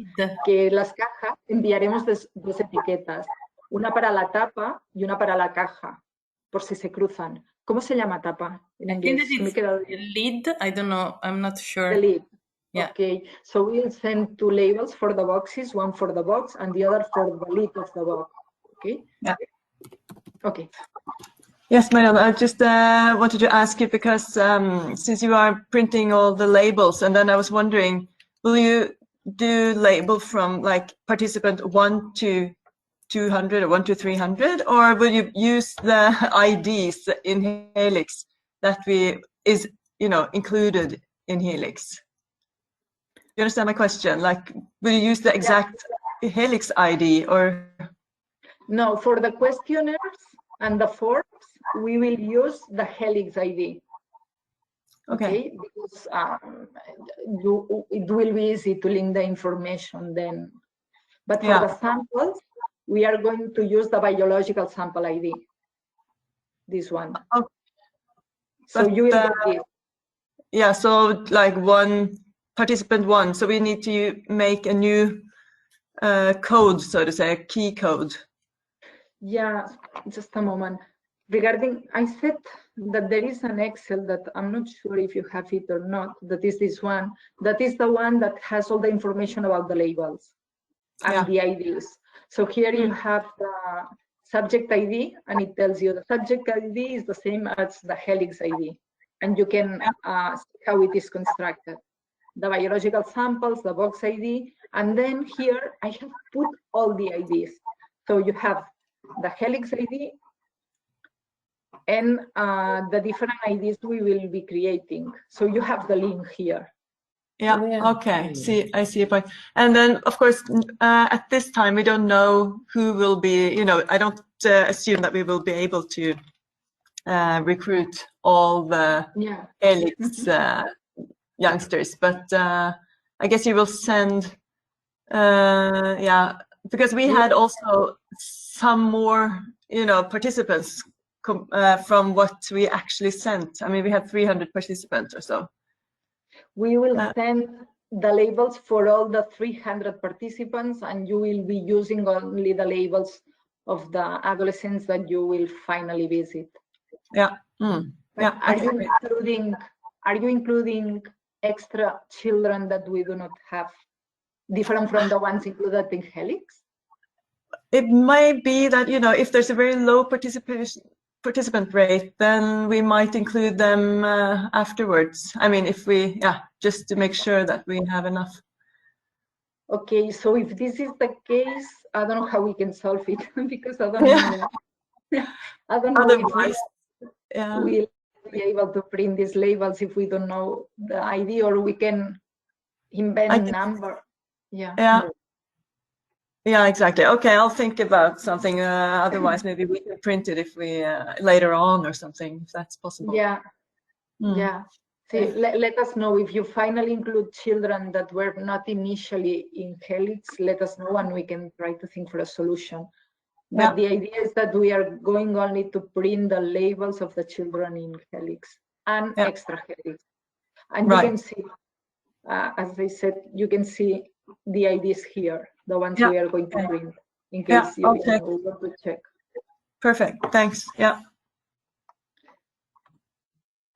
que las cajas enviaremos 2 etiquetas, una para la tapa y una para la caja, por si se cruzan. ¿Cómo se llama tapa en inglés? I think that it's lid. I don't know. I'm not sure. The lid. Yeah. Okay, so we'll send 2 labels for the boxes, 1 for the box and the other for the lid of the box. Okay. Yeah. Okay. Yes, Mariana, I just wanted to ask you because since you are printing all the labels, and then I was wondering, will you do label from like participant 1 to 200 or 1 to 300, or will you use the IDs in Helix that is included in Helix? You understand my question? Like, will you use the exact Helix ID or? No, for the questionnaires and the forms, we will use the Helix ID. Okay, because it will be easy to link the information then. But for the samples, we are going to use the biological sample ID. This one. Oh, so you will get this. Yeah, so like participant one. So we need to make a new code, so to say, a key code. Yeah, just a moment. Regarding, I said that there is an Excel that I'm not sure if you have it or not, that is this one. That is the one that has all the information about the labels and the IDs. So here you have the subject ID, and it tells you the subject ID is the same as the Helix ID. And you can see how it is constructed. The biological samples, the box ID, and then here I have put all the IDs. So you have the Helix ID, and the different IDs we will be creating. So you have the link here. Yeah, okay, I see a point. And then, of course, at this time, we don't know who will be, I don't assume that we will be able to recruit all the Helix youngsters, but I guess you will send, because we had also some more, participants from what we actually sent. I mean, we had 300 participants or so. We will send the labels for all the 300 participants, and you will be using only the labels of the adolescents that you will finally visit. Yeah. Yeah. Are you including extra children that we do not have, different from the ones included in Helix? It might be that, if there's a very low participant rate, then we might include them afterwards. I mean, if we, just to make sure that we have enough. Okay, so if this is the case, I don't know how we can solve it because I don't know. I don't know. Otherwise, we'll be able to print these labels if we don't know the ID, or we can invent a number. Yeah, exactly. Okay, I'll think about something. Otherwise, maybe we can print it if we later on or something, if that's possible. Yeah. See, let us know if you finally include children that were not initially in Helix. Let us know, and we can try to think for a solution. But the idea is that we are going only to print the labels of the children in Helix and extra Helix. And you can see, as I said, you can see the IDs here, the ones we are going to print, in case you want to check. Perfect, thanks.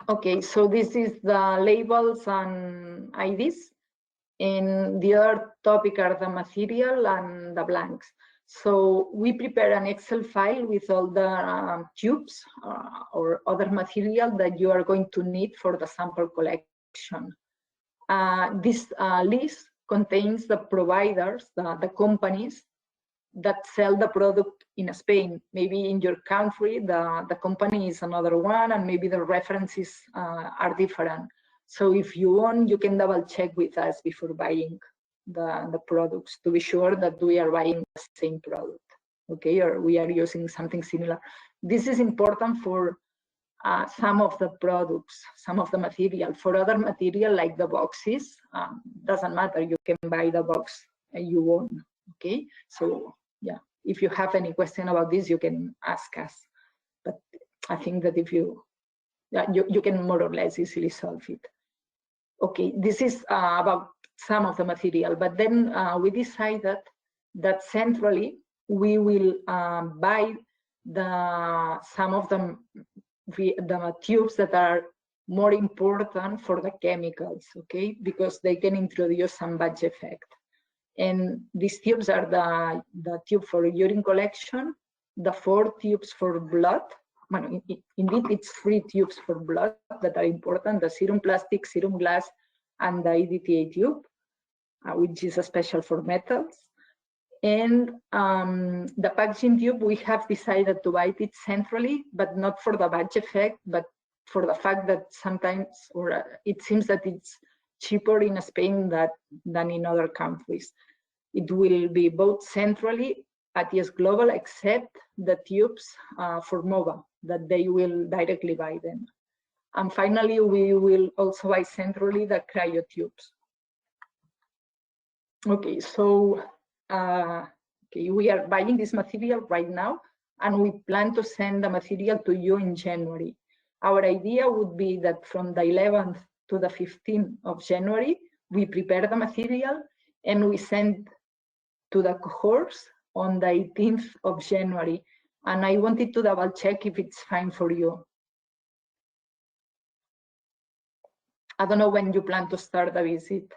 Okay, so this is the labels and IDs. And the other topic are the material and the blanks. So we prepare an Excel file with all the tubes or other material that you are going to need for the sample collection. This list contains the providers, the companies that sell the product in Spain. Maybe in your country, the company is another one, and maybe the references are different. So if you want, you can double check with us before buying the products to be sure that we are buying the same product, okay, or we are using something similar. This is important for some of the products, some of the material. For other material like the boxes, doesn't matter, you can buy the box you want, okay? So if you have any question about this, you can ask us. But I think that if you can more or less easily solve it. Okay, this is about some of the material, but then we decided that centrally we will buy some of the tubes that are more important for the chemicals, okay, because they can introduce some batch effect. And these tubes are the tube for urine collection, the 4 tubes for blood. Well, indeed, it's 3 tubes for blood that are important: the serum plastic, serum glass, and the EDTA tube, which is special for metals. And the packaging tube, we have decided to buy it centrally, but not for the batch effect, but for the fact that sometimes, or it seems that it's cheaper in Spain than in other countries. It will be bought centrally at Yes Global, except the tubes for MOBA, that they will directly buy them. And finally, we will also buy centrally the cryo tubes. Okay, so okay, we are buying this material right now, and we plan to send the material to you in January. Our idea would be that from the 11th to the 15th of January, we prepare the material and we send to the cohorts on the 18th of January. And I wanted to double check if it's fine for you. I don't know when you plan to start the visit,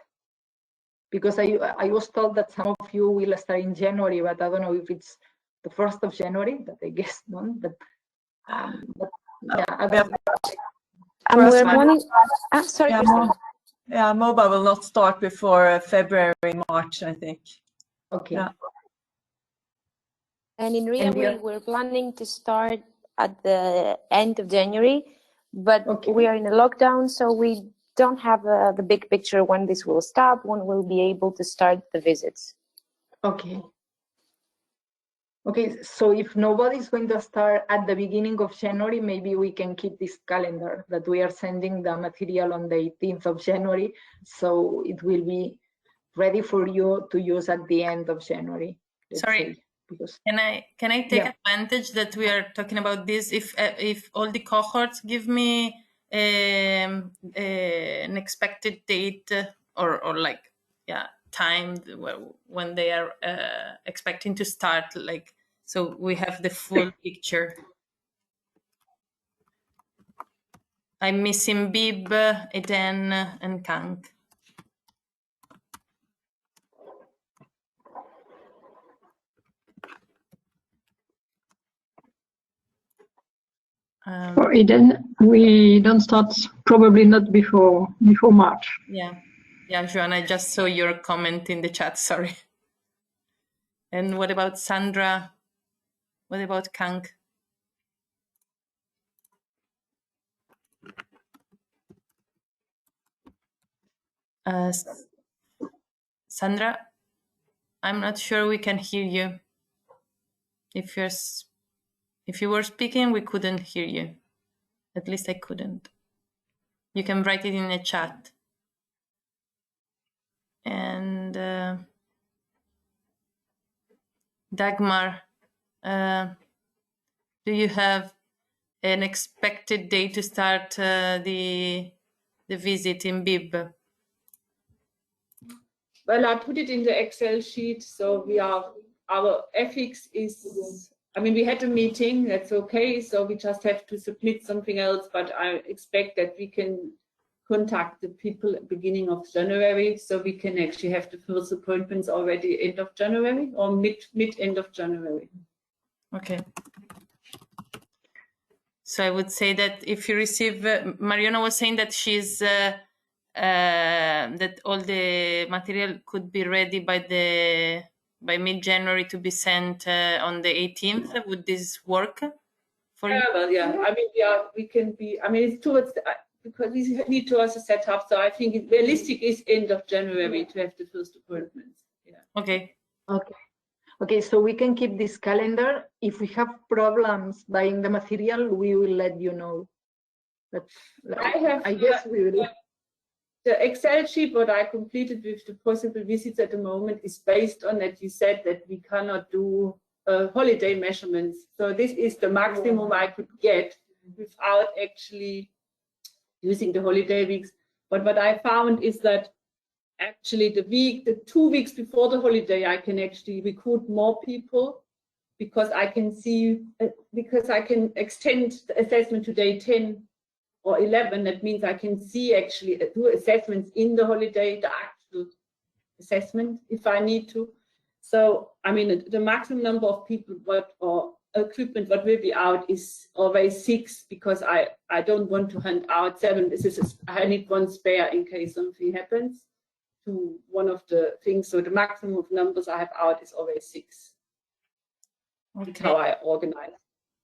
because I was told that some of you will start in January, but I don't know if it's the 1st of January, that I guess not. But yeah, we're planning. Sorry, yeah, MOBA will not start before February, March, I think. Okay. Yeah. And in Rio, we're planning to start at the end of January, but we are in a lockdown, so we don't have the big picture when this will stop, when we'll be able to start the visits. Okay. Okay, so if nobody's going to start at the beginning of January, maybe we can keep this calendar that we are sending the material on the 18th of January, so it will be ready for you to use at the end of January. Sorry, because can I take advantage that we are talking about this? If all the cohorts give me an expected date or like time when they are expecting to start, like, so we have the full picture. I'm missing Bib, Eden, and Kang. For Eden, we don't start, probably not before March. Yeah, Joan, I just saw your comment in the chat, sorry. And what about Sandra? What about Kang? Sandra, I'm not sure we can hear you. If you were speaking, we couldn't hear you. At least I couldn't. You can write it in the chat. And Dagmar, do you have an expected date to start the visit in Bib? Well, I put it in the Excel sheet, so our ethics is, I mean, we had a meeting, that's okay, so we just have to submit something else, but I expect that we can contact the people at the beginning of January, so we can actually have the first appointments already end of January or mid-end of January. Okay. So I would say that if you receive, Mariana was saying that she's, that all the material could be ready by mid-January to be sent on the 18th. Would this work for you? Well, yeah. I mean, we can be. I mean, it's towards because we need to also set up. So I think realistic is end of January to have the first appointments. Yeah. Okay. Okay, so we can keep this calendar. If we have problems buying the material, we will let you know. That's, I guess we will. The Excel sheet, what I completed with the possible visits at the moment, is based on that you said that we cannot do holiday measurements. So this is the maximum I could get without actually using the holiday weeks. But what I found is that actually the 2 weeks before the holiday, I can actually recruit more people because I can see, because I can extend the assessment to day 10 or 11. That means I can see actually do assessments in the holiday, the actual assessment if I need to. So, I mean, the maximum number of people or equipment what will be out is always 6 because I don't want to hand out 7. I need 1 spare in case something happens. to one of the things. So the maximum of numbers I have out is always 6. Okay. That's how I organize.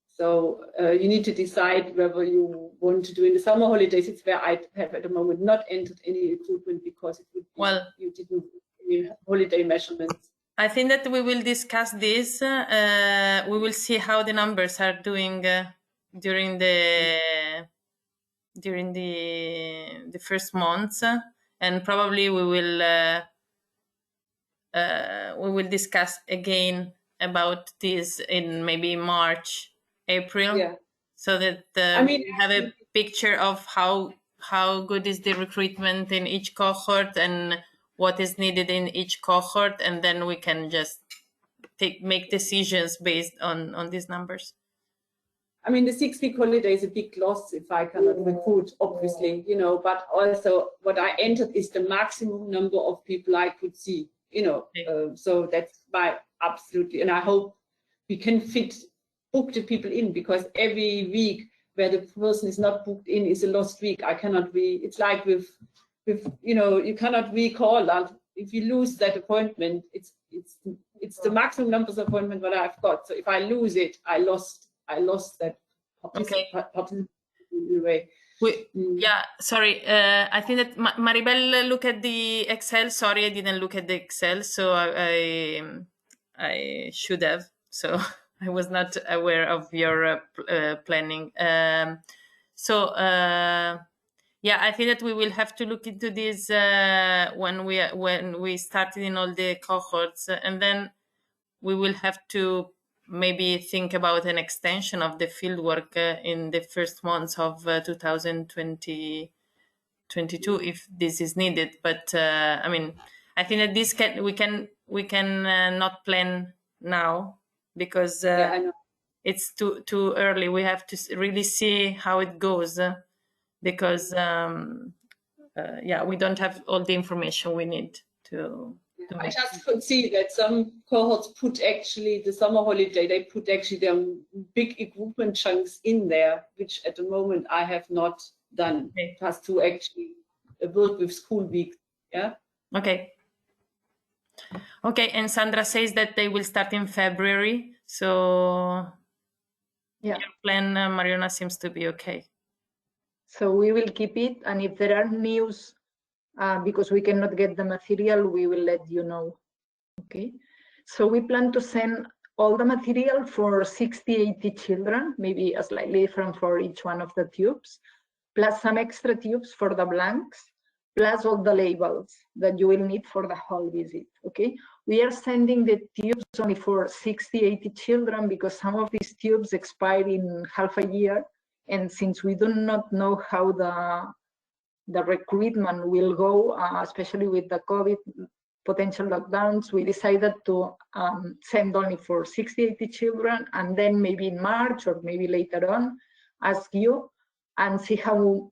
So you need to decide whether you want to do in the summer holidays. It's where I have at the moment not entered any recruitment because it would be, you didn't do any holiday measurements. I think that we will discuss this. We will see how the numbers are doing during the first months, and probably we will discuss again about this in maybe March, April, so that we have a picture of how good is the recruitment in each cohort and what is needed in each cohort, and then we can just make decisions based on these numbers. I mean, the 6-week holiday is a big loss if I cannot recruit, obviously, you know, but also what I entered is the maximum number of people I could see, you know, so that's my absolutely, and I hope we can book the people in, because every week where the person is not booked in is a lost week. I cannot it's like with, you know, you cannot recall that. If you lose that appointment, it's the maximum numbers of appointment that I've got. So if I lose it, I lost that. Okay. Way. Yeah, sorry. I think that Maribel look at the Excel. Sorry, I didn't look at the Excel, so I should have. So I was not aware of your planning. Yeah, I think that we will have to look into this when we started in all the cohorts, and then we will have to maybe think about an extension of the fieldwork in the first months of 2022 if this is needed. But I mean, I think that this we can not plan now, because it's too early. We have to really see how it goes, because we don't have all the information we need to. I just could see that some cohorts put actually the summer holiday, they put actually their big equipment chunks in there, which at the moment I have not done. Okay. It has to actually work with school week. Yeah. Okay. Okay. And Sandra says that they will start in February. So your plan, Mariona, seems to be okay. So we will keep it. And if there are news, because we cannot get the material, we will let you know. Okay, so we plan to send all the material for 60-80 children, maybe a slightly different for each one of the tubes, plus some extra tubes for the blanks, plus all the labels that you will need for the whole visit. Okay, we are sending the tubes only for 60-80 children because some of these tubes expire in half a year, and since we do not know how the recruitment will go, especially with the COVID potential lockdowns, we decided to send only for 60-80 children, and then maybe in March or maybe later on, ask you and see how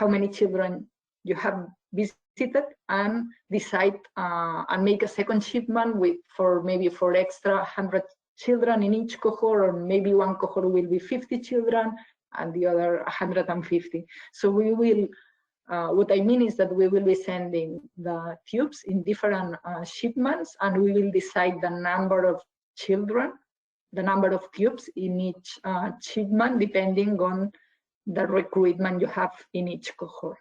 many children you have visited, and decide and make a second shipment for extra 100 children in each cohort, or maybe one cohort will be 50 children and the other 150. So we will. What I mean is that we will be sending the tubes in different shipments, and we will decide the number of children, the number of tubes in each shipment, depending on the recruitment you have in each cohort.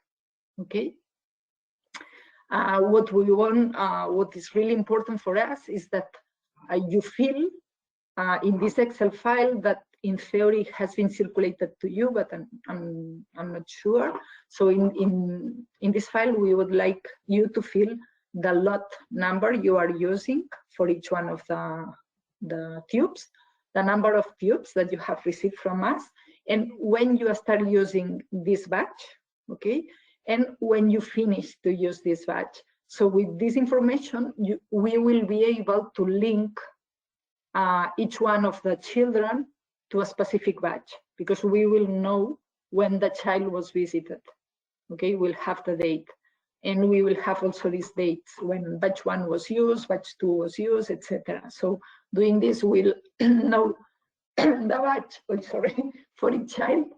Okay. What we want, what is really important for us is that you feel in this Excel file that in theory has been circulated to you, but I'm not sure. So in this file, we would like you to fill the lot number you are using for each one of the tubes, the number of tubes that you have received from us, and when you start using this batch, okay, and when you finish to use this batch. So with this information, we will be able to link each one of the children to a specific batch, because we will know when the child was visited. Okay, we'll have the date, and we will have also these dates when batch 1 was used, batch 2 was used, etc. So doing this, we'll know the batch, for each child,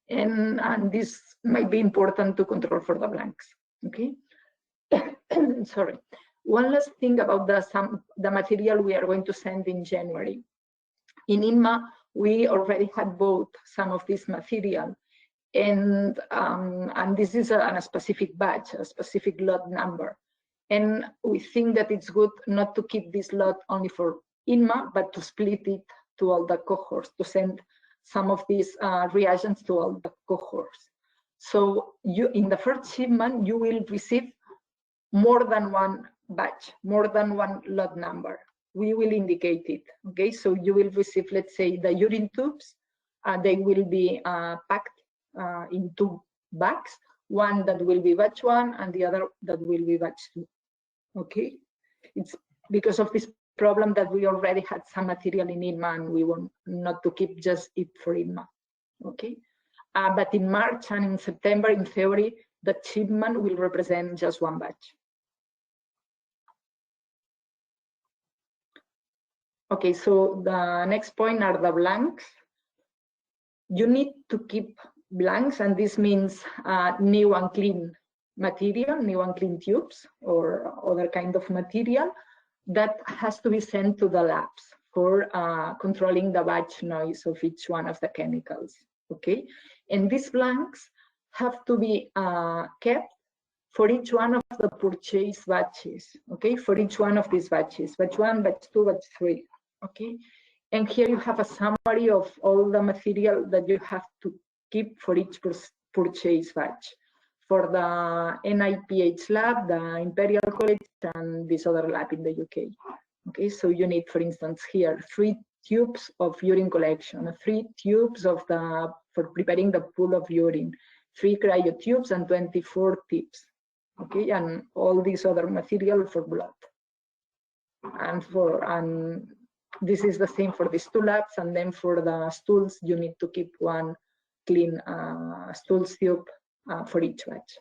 and this might be important to control for the blanks. Okay. Sorry. One last thing about the material we are going to send in January. In INMA, we already had bought some of this material, and this is a specific batch, a specific lot number. And we think that it's good not to keep this lot only for INMA, but to split it to all the cohorts, to send some of these reagents to all the cohorts. So in the first shipment, you will receive more than one batch, more than one lot number. We will indicate it, okay? So you will receive, let's say, the urine tubes. They will be packed in 2 bags, one that will be batch 1 and the other that will be batch 2, okay? It's because of this problem that we already had some material in INMA and we want not to keep just it for INMA, okay? But in March and in September, in theory, the shipment will represent just one batch. Okay, so the next point are the blanks. You need to keep blanks, and this means new and clean material, new and clean tubes or other kind of material that has to be sent to the labs for controlling the batch noise of each one of the chemicals, okay? And these blanks have to be kept for each one of the purchase batches, okay? For each one of these batches, batch 1, batch 2, batch 3, okay? And here you have a summary of all the material that you have to keep for each purchase batch. For the NIPH lab, the Imperial College, and this other lab in the UK. Okay, so you need, for instance, here 3 tubes of urine collection, 3 tubes of for preparing the pool of urine, 3 cryo tubes, and 24 tips. Okay, and all this other material for blood. And this is the same for these 2 labs, and then for the stools, you need to keep 1 clean stools tube for each batch.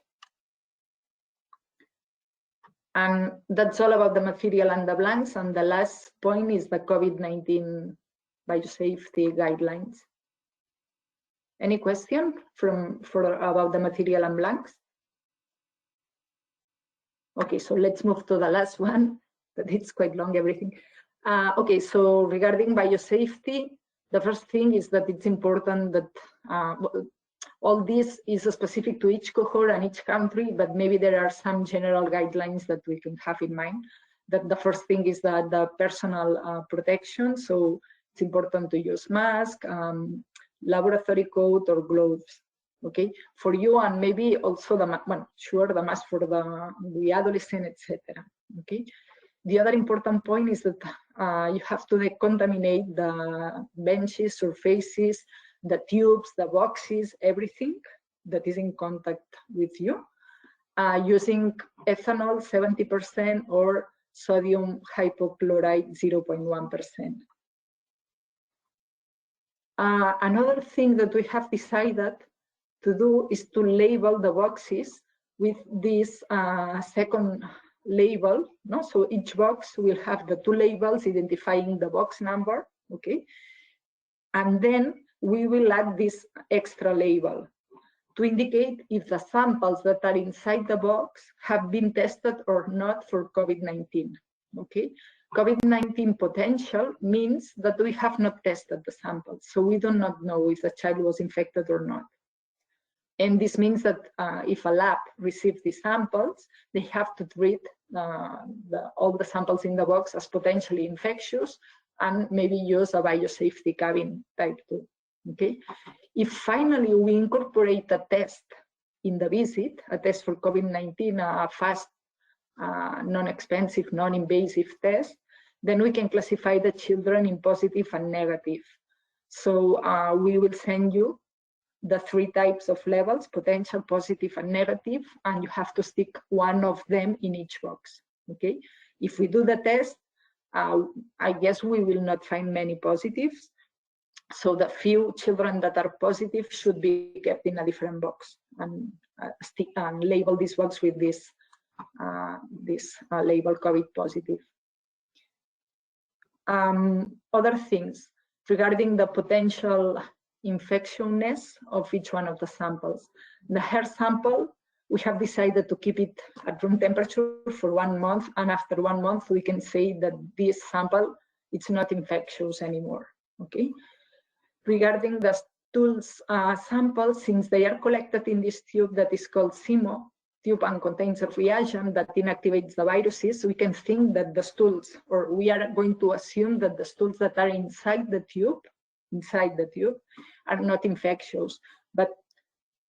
And that's all about the material and the blanks. And the last point is the COVID-19 biosafety guidelines. Any question about the material and blanks? Okay, so let's move to the last one, but it's quite long, everything. Okay, so regarding biosafety, the first thing is that it's important that all this is specific to each cohort and each country, but maybe there are some general guidelines that we can have in mind. That the first thing is that the personal protection, so it's important to use mask, laboratory coat or gloves, okay, for you, and maybe also the mask for the adolescent, etc. Okay. The other important point is that you have to decontaminate the benches, surfaces, the tubes, the boxes, everything that is in contact with you, using ethanol 70% or sodium hypochlorite 0.1%. Another thing that we have decided to do is to label the boxes with this second label, no? So each box will have the 2 labels identifying the box number, okay? And then we will add this extra label to indicate if the samples that are inside the box have been tested or not for COVID-19, okay? COVID-19 potential means that we have not tested the samples, so we do not know if the child was infected or not. And this means that if a lab receives these samples, they have to treat all the samples in the box as potentially infectious and maybe use a biosafety cabin type 2, okay? If finally we incorporate a test in the visit, a test for COVID-19, a fast, non-expensive, non-invasive test, then we can classify the children in positive and negative. So we will send you the 3 types of levels, potential, positive, and negative, and you have to stick one of them in each box, okay? If we do the test, I guess we will not find many positives, so the few children that are positive should be kept in a different box and label this box with this label COVID positive. Other things regarding the potential infectiousness of each one of the samples. The hair sample we have decided to keep it at room temperature for 1 month, and after 1 month we can say that this sample it's not infectious anymore. Okay. Regarding the stools samples, since they are collected in this tube that is called CIMO tube and contains a reagent that inactivates the viruses, we can think that the stools, or we are going to assume that the stools that are inside the tube are not infectious. But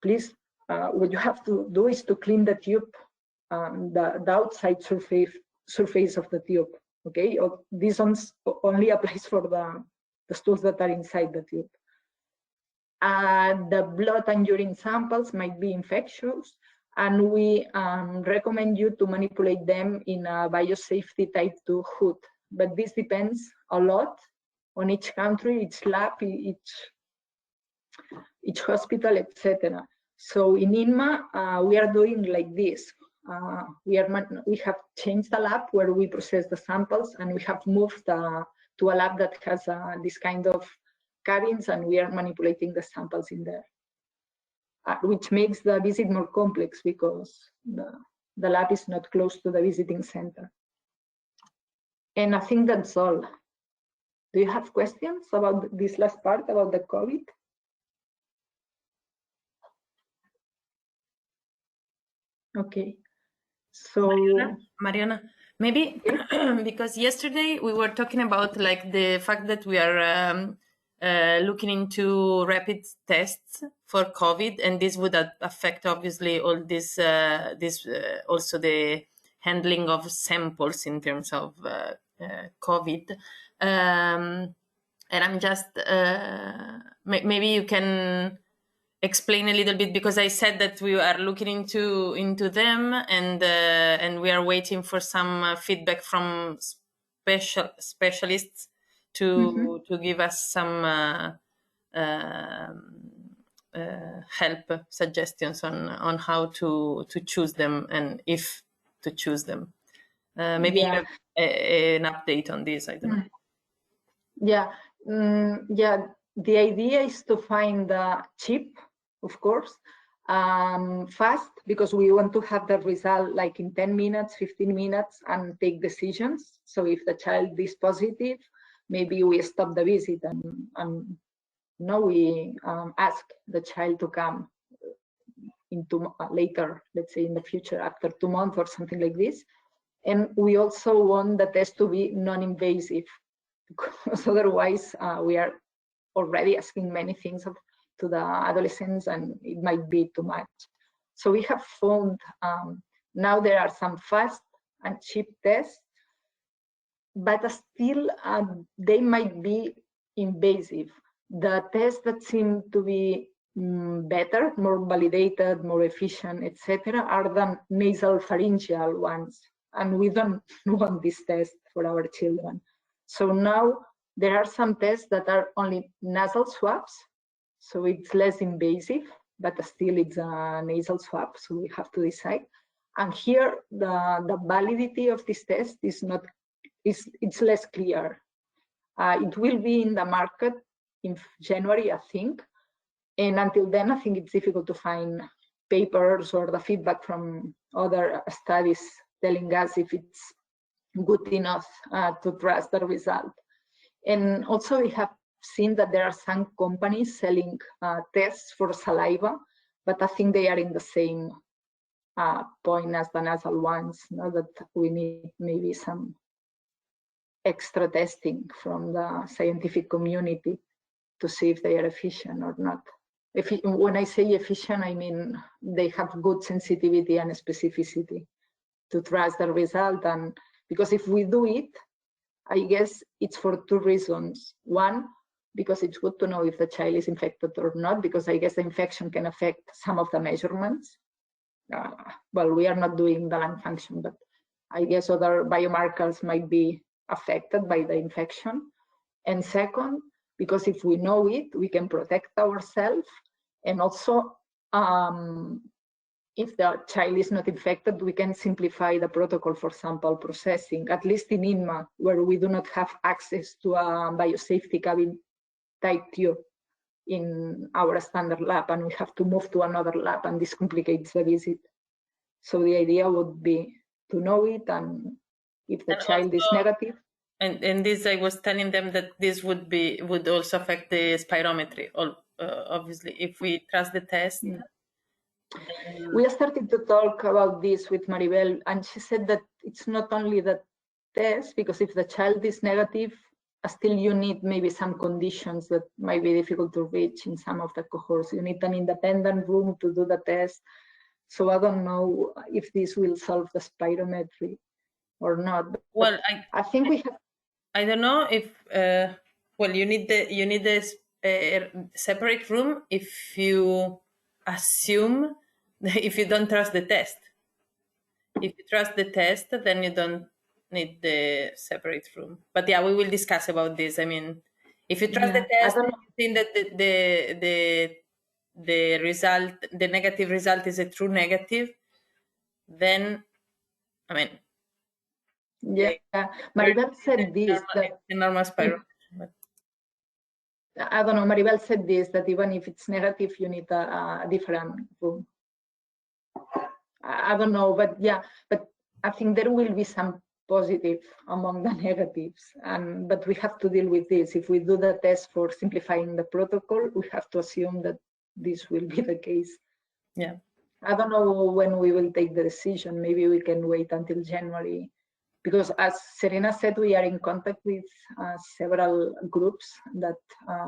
please, what you have to do is to clean the tube, the outside surface of the tube. Okay, this only applies for the stools that are inside the tube. The blood and urine samples might be infectious, and we recommend you to manipulate them in a biosafety type 2 hood. But this depends a lot on each country, each lab, each hospital, etc. So in INMA, we are doing like this. We have changed the lab where we process the samples, and we have moved to a lab that has this kind of cabins, and we are manipulating the samples in there, which makes the visit more complex because the lab is not close to the visiting center. And I think that's all. Do you have questions about this last part about the COVID? Okay. So Mariana, maybe because yesterday we were talking about like the fact that we are looking into rapid tests for COVID, and this would affect obviously all this, also the handling of samples in terms of COVID. And I'm just, maybe you can explain a little bit, because I said that we are looking into them, and we are waiting for some feedback from specialists to give us some help suggestions on how to choose them, and if to choose them. Maybe you have an update on this. I don't know. Yeah, the idea is to find cheap, of course, fast, because we want to have the result like in 10 minutes, 15 minutes, and take decisions. So if the child is positive, maybe we stop the visit, and now we ask the child to come into later, let's say in the future, after 2 months or something like this. And we also want the test to be non-invasive, because otherwise we are already asking many things to the adolescents, and it might be too much. So we have found now there are some fast and cheap tests, but still they might be invasive. The tests that seem to be better, more validated, more efficient, etc., are the nasal pharyngeal ones, and we don't want this test for our children. So now there are some tests that are only nasal swabs, so it's less invasive, but still it's a nasal swab, so we have to decide. And here the validity of this test is not, it's less clear. It will be in the market in January, I think, and until then I think it's difficult to find papers or the feedback from other studies telling us if it's good enough to trust the result. And also we have seen that there are some companies selling tests for saliva, but I think they are in the same point as the nasal ones, that we need maybe some extra testing from the scientific community to see if they are efficient or not. When I say efficient, I mean they have good sensitivity and specificity to trust the result. And because if we do it, I guess it's for 2 reasons. One, because it's good to know if the child is infected or not, because I guess the infection can affect some of the measurements. Well, we are not doing the lung function, but I guess other biomarkers might be affected by the infection. And second, because if we know it, we can protect ourselves. And also, if the child is not infected, we can simplify the protocol for sample processing, at least in INMA, where we do not have access to a biosafety cabin type tube in our standard lab, and we have to move to another lab, and this complicates the visit. So the idea would be to know it, and if the child is negative. And this, I was telling them that this would also affect the spirometry. Obviously, if we trust the test. Yeah. We started to talk about this with Maribel, and she said that it's not only the test, because if the child is negative, still you need maybe some conditions that might be difficult to reach in some of the cohorts. You need an independent room to do the test. So I don't know if this will solve the spirometry or not. But well, I think we have. I don't know if well, you need this separate room if you assume if you don't trust the test. If you trust the test, then you don't need the separate room. But yeah, we will discuss about this. I mean, if you trust the test and you think that the result, the negative result, is a true negative, then I mean, yeah, Maribel said this, that normal spiral. I don't know, Maribel said this, that even if it's negative, you need a different room. I don't know, but yeah, but I think there will be some positive among the negatives, but we have to deal with this. If we do the test for simplifying the protocol, we have to assume that this will be the case. Yeah. I don't know when we will take the decision. Maybe we can wait until January, because as Serena said, we are in contact with several groups that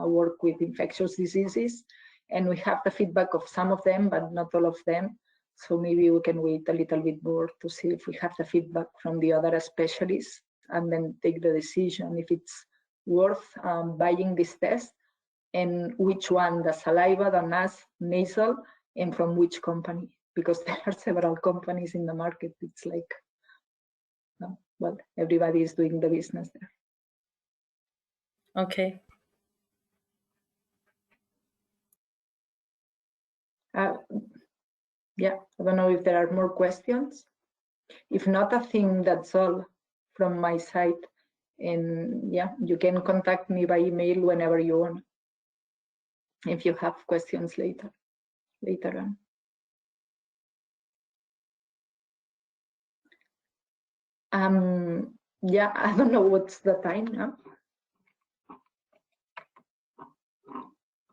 work with infectious diseases, and we have the feedback of some of them, but not all of them. So maybe we can wait a little bit more to see if we have the feedback from the other specialists, and then take the decision if it's worth buying this test, and which one, the saliva, the nasal, and from which company, because there are several companies in the market. It's like, well, everybody is doing the business there. Okay. Yeah, I don't know if there are more questions. If not, I think that's all from my side. And yeah, you can contact me by email whenever you want, if you have questions later on. Yeah, I don't know what's the time now.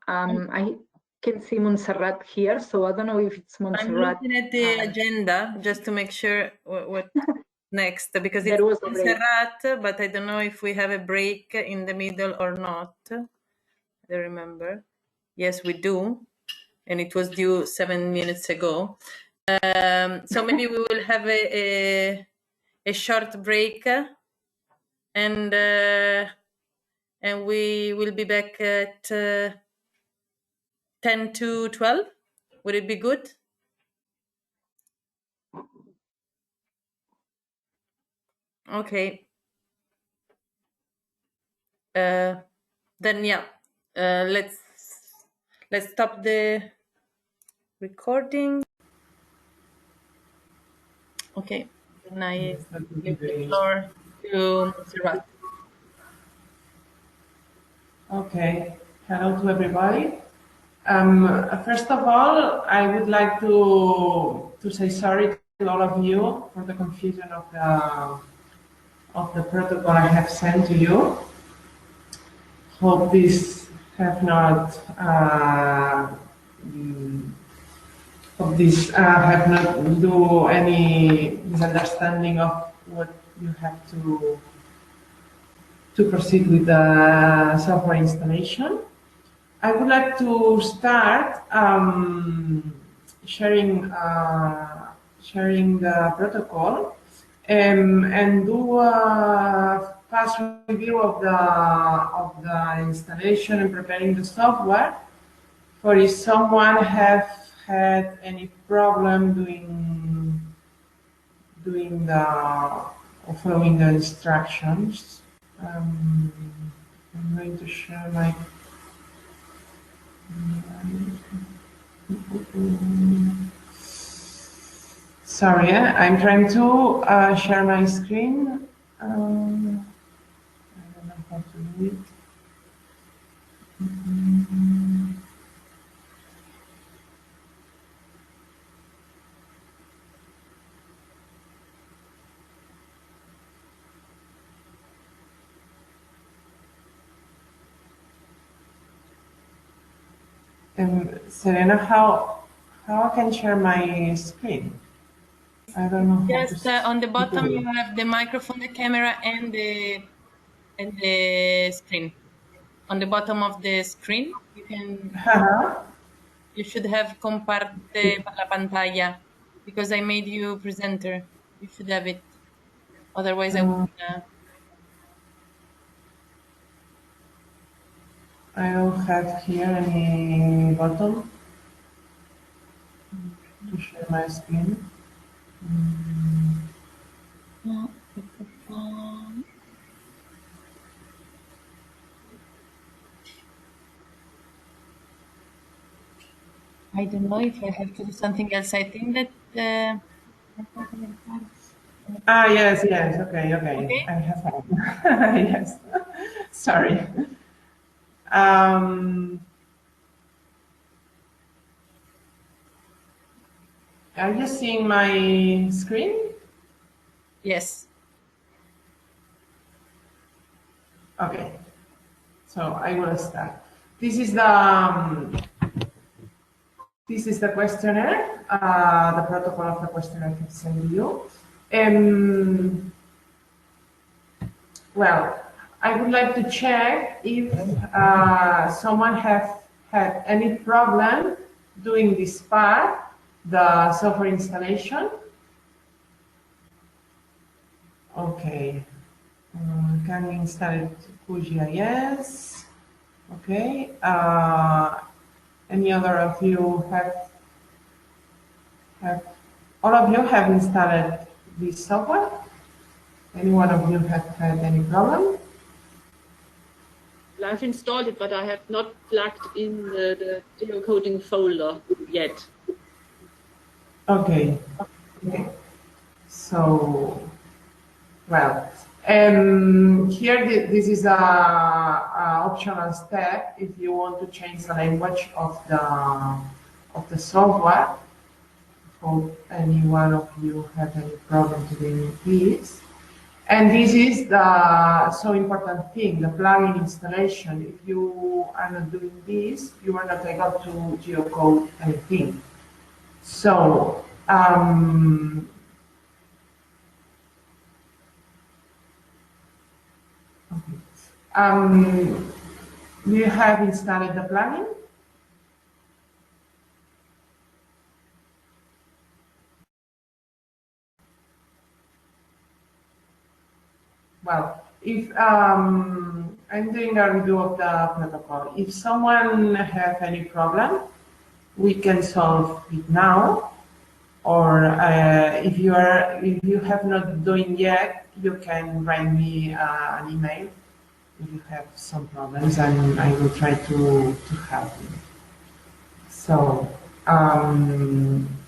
I can see Montserrat here, so I don't know if it's Montserrat. I'm looking at the agenda just to make sure what next, because it's Montserrat, but I don't know if we have a break in the middle or not. I don't remember. Yes, we do, and it was due 7 minutes ago. So maybe we will have a short break, and we will be back at 10 to 12. Would it be good? Okay. Then yeah, let's stop the recording. Okay. Then I give the floor to Montserrat. Okay. Hello to everybody. First of all, I would like to say sorry to all of you for the confusion of the protocol I have sent to you. Hope this have not do any misunderstanding of what you have to proceed with the software installation. I would like to start sharing the protocol and do a fast review of the installation and preparing the software. For if someone have had any problem doing or following the instructions. I'm going to share my. Sorry, I'm trying to share my screen. I don't know how to do it. Serena, how I can share my screen? I don't know. Just on the bottom, you have the microphone, the camera, and the screen. On the bottom of the screen, you can. You should have comparte la pantalla because I made you presenter. You should have it. Otherwise, I would. I don't have here any button to share my screen. I don't know if I have to do something else. I think that. Yes. Okay. I have one. Yes. Sorry. Are you seeing my screen? Yes. Okay. So I will start. This is the questionnaire, the protocol of the questionnaire I can send you. Well, I would like to check if someone has had any problem doing this part, the software installation. Okay. Can we install it QGIS? Okay. Any other of you have all of you have installed this software? Any one of you have had any problem? I've installed it, but I have not plugged in the geocoding folder yet. Okay. So, well, here this is a optional step if you want to change the language of the software. Hope any one of you have any problem doing this. And this is the so important thing, the plugin installation. If you are not doing this, you are not able to geocode anything. So, you have installed the plugin? Well, if I'm doing a review of the protocol, if someone has any problem, we can solve it now. Or if you have not done yet, you can write me an email if you have some problems, and I will try to help you. So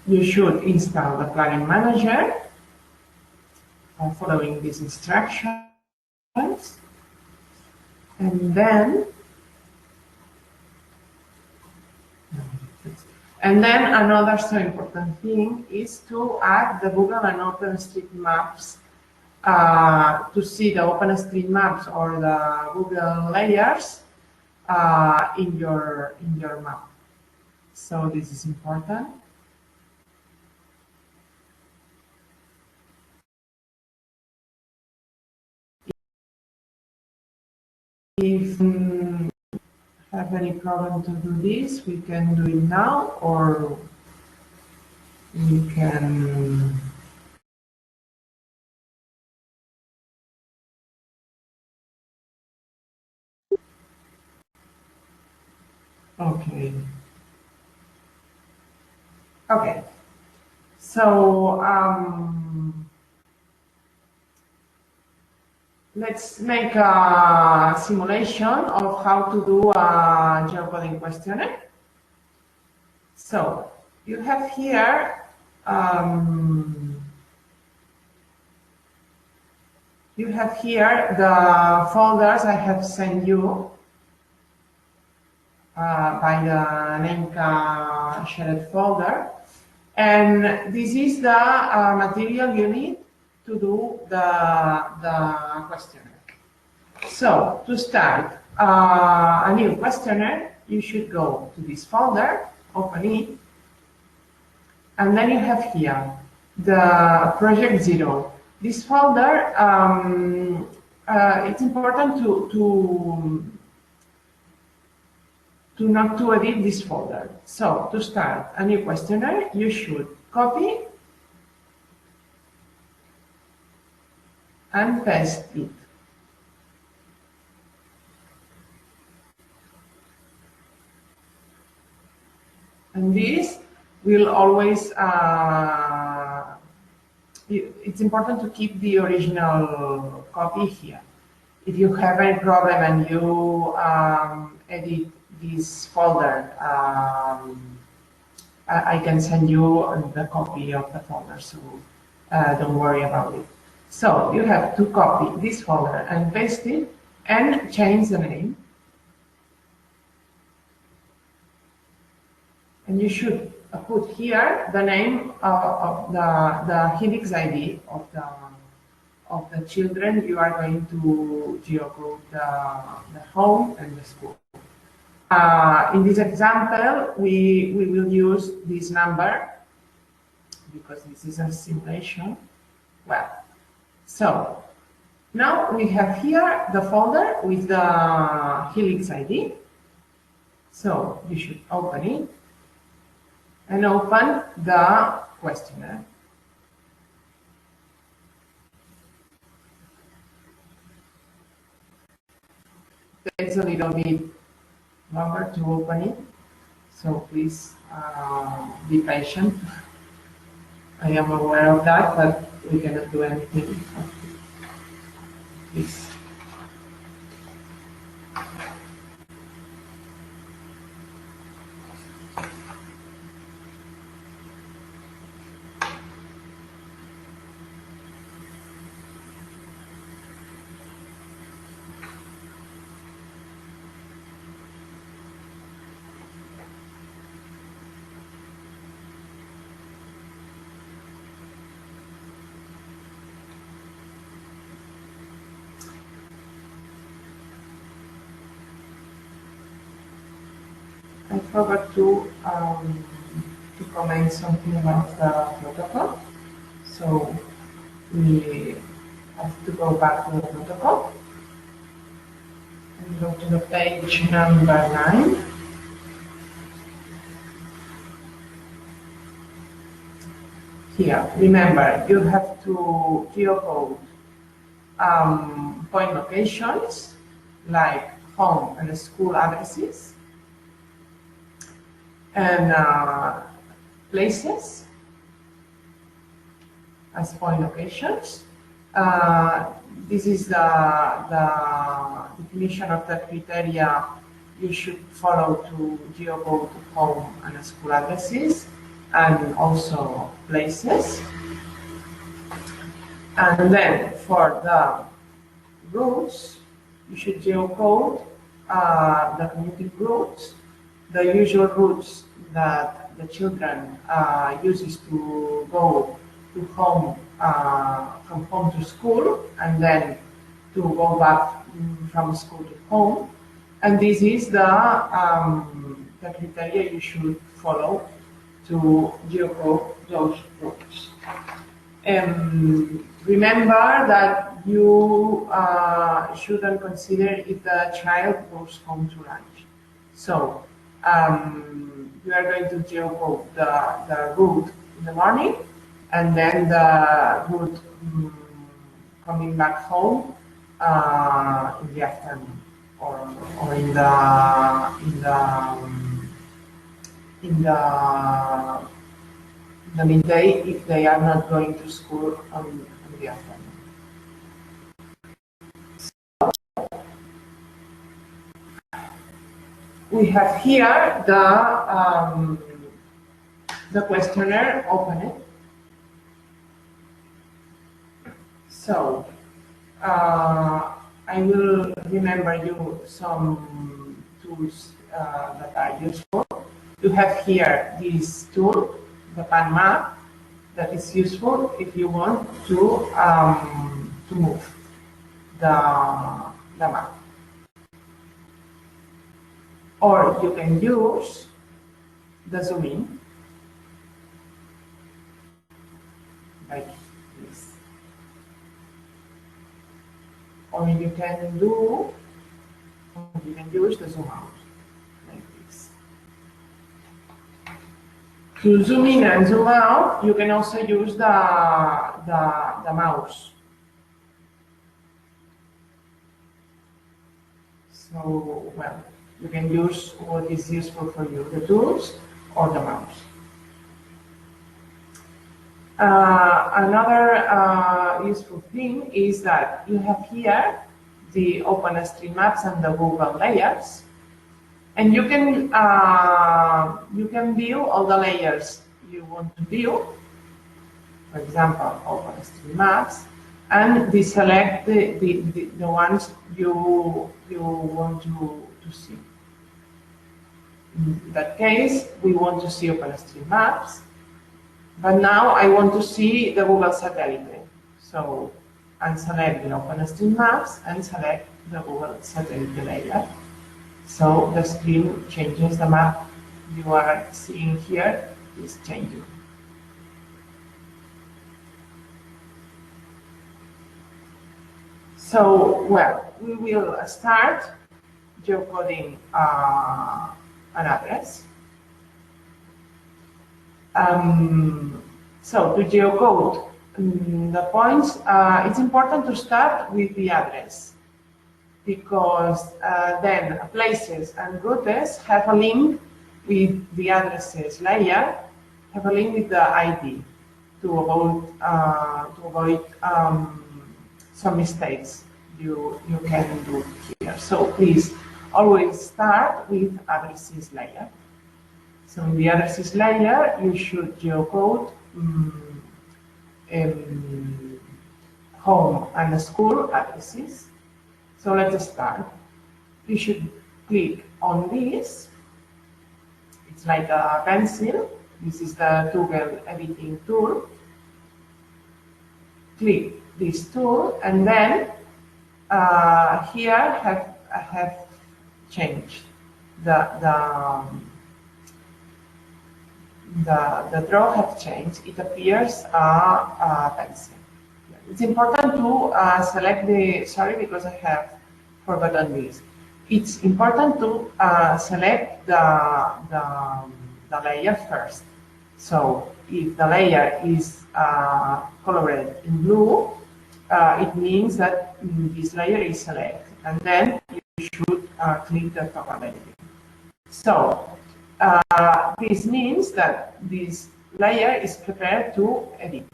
you should install the plugin manager following these instructions. And then another so important thing is to add the Google and OpenStreetMaps to see the OpenStreetMaps or the Google layers in your map. So this is important. If you have any problem to do this, we can do it now, or we can okay. So let's make a simulation of how to do a geocoding questionnaire. So you have here the folders I have sent you by the Nenka shared folder, and this is the material you need to do the questionnaire. So to start a new questionnaire, you should go to this folder, open it, and then you have here the project 0. This folder, it's important to not to edit this folder. So to start a new questionnaire, you should copy and paste it. And this will always, it's important to keep the original copy here. If you have any problem and you edit this folder, I can send you the copy of the folder, so don't worry about it. So you have to copy this folder and paste it and change the name. And you should put here the name of the Helix ID of the children you are going to geocode the home and the school. In this example, we will use this number because this is a simulation. Well, so now we have here the folder with the Helix ID. So you should open it and open the questionnaire. It takes a little bit longer to open it, so please be patient. I am aware of that, but we cannot do anything. Please. I forgot to comment something about the protocol. So we have to go back to the protocol and go to the page number 9. Here, remember, you have to geocode point locations like home and school addresses, and places as point locations. This is the definition of the criteria you should follow to geocode home and school addresses, and also places. And then for the routes, you should geocode the commuting routes, the usual routes that the children uses to go to home, from home to school, and then to go back from school to home. And this is the criteria you should follow to geocode those routes. Remember that you shouldn't consider if the child goes home to lunch. So you are going to geocode the route in the morning, and then the route coming back home in the afternoon, or in the midday if they are not going to school on the afternoon. We have here the questionnaire opened. So I will remember you some tools that are useful. You have here this tool, the pan map, that is useful if you want to move the map. Or you can use the zoom in, like this. Or you can use the zoom out, like this. To zoom in and zoom out, you can also use the mouse. So, well, you can use what is useful for you, the tools or the mouse. Another useful thing is that you have here the OpenStreetMaps and the Google layers, and you can view all the layers you want to view. For example, OpenStreetMaps, and deselect the ones you want to see. In that case, we want to see OpenStreetMaps, but now I want to see the Google Satellite. So, unselect the OpenStreetMaps and select the Google Satellite layer. So the screen changes, the map you are seeing here is changing. So, well, we will start geocoding an address. So to geocode the points, it's important to start with the address, because then places and routes have a link with the addresses layer, have a link with the ID to avoid some mistakes you can do here. So please always start with addresses layer. So in the addresses layer, you should geocode home and school addresses. So let's start. You should click on this. It's like a pencil. This is the Google editing tool. Click this tool, and then here I have changed the draw have changed. It appears a pencil. It's important to select the, sorry, because I have forgotten this. It's important to select the layer first. So if the layer is colored in blue, it means that this layer is selected, and then you should click the toggle editing. So this means that this layer is prepared to edit.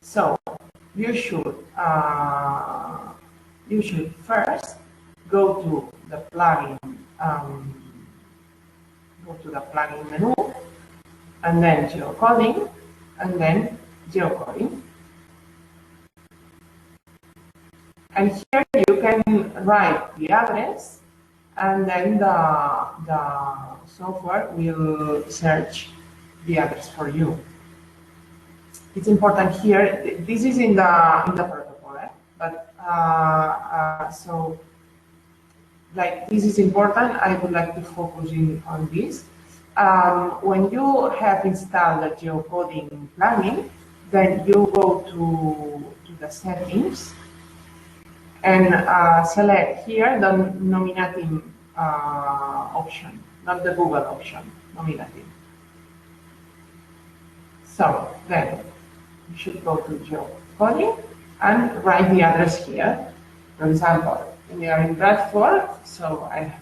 So you should first go to the plugin menu, and then geocoding, and then geocoding. And here you can write the address, and then the software will search the address for you. It's important here. This is in the protocol, but so like this is important. I would like to focus on this. When you have installed the geocoding plugin, then you go to the settings and select here the nominating option, not the Google option, nominating. So then you should go to geocoding and write the address here. For example, we are in Bradford, so I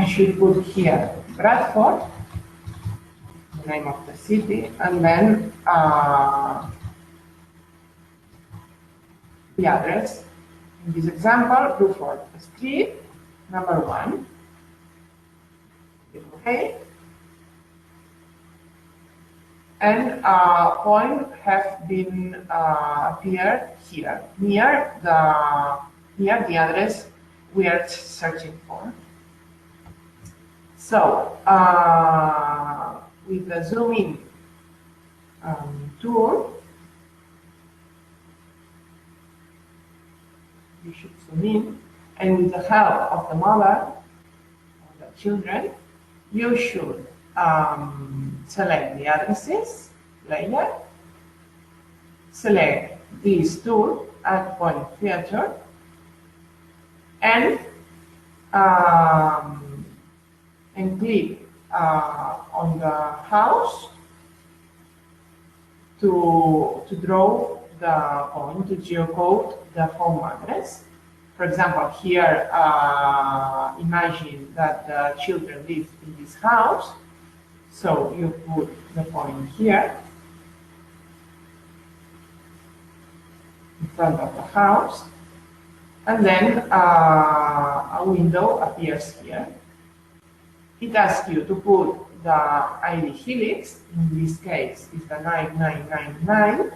should put here Bradford, the name of the city, and then the address. In this example, Bradford Street, number 1. Okay. And point have been appeared here near the address we are searching for. So with the zoom in tool, you should zoom in, and with the help of the mother, or the children, you should select the addresses layer, select this tool, Add Point Feature, and click on the house to draw the point, to geocode the home address. For example, here, imagine that the children live in this house. So you put the point here, in front of the house, and then a window appears here. It asks you to put the ID helix, in this case is the 9999,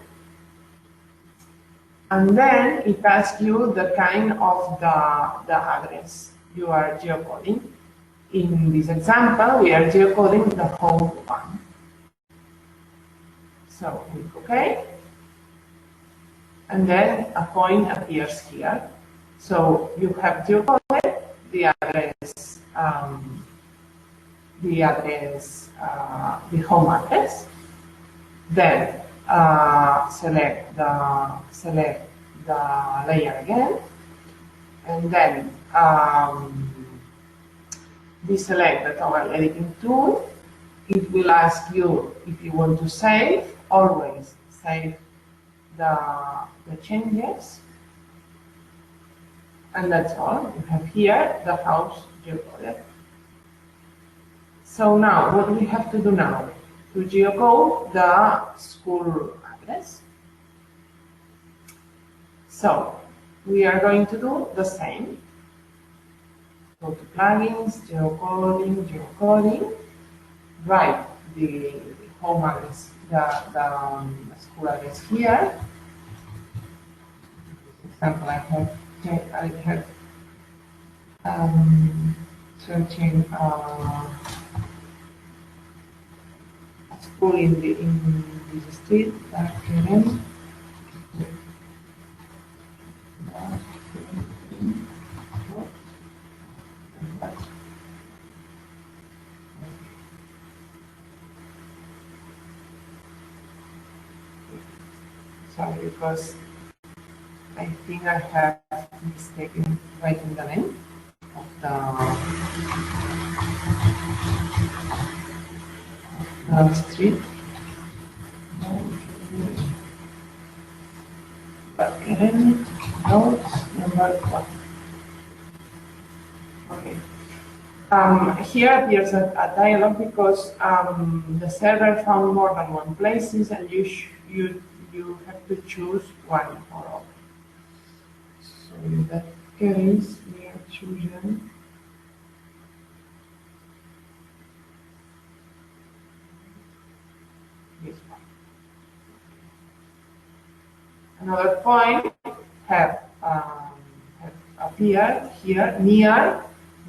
and then it asks you the kind of the address you are geocoding. In this example, we are geocoding the home one. So click OK, and then a point appears here. So you have geocoded the address, the home address. Then select the layer again, and then deselect the toggle editing tool. It will ask you if you want to save. Always save the changes, and that's all. You have here the house geocoded. So now, what we have to do now? To geocode the school address. So we are going to do the same. Go to plugins, geocoding, write the home address, the school address here. For example, I have searching school in this street. Sorry, because I think I have mistaken writing the name of the street. Notes number 1. Okay. Here appears a dialog because the server found more than one places, and you have to choose one or all. So in that case, we are choosing this one. Another point have appeared here near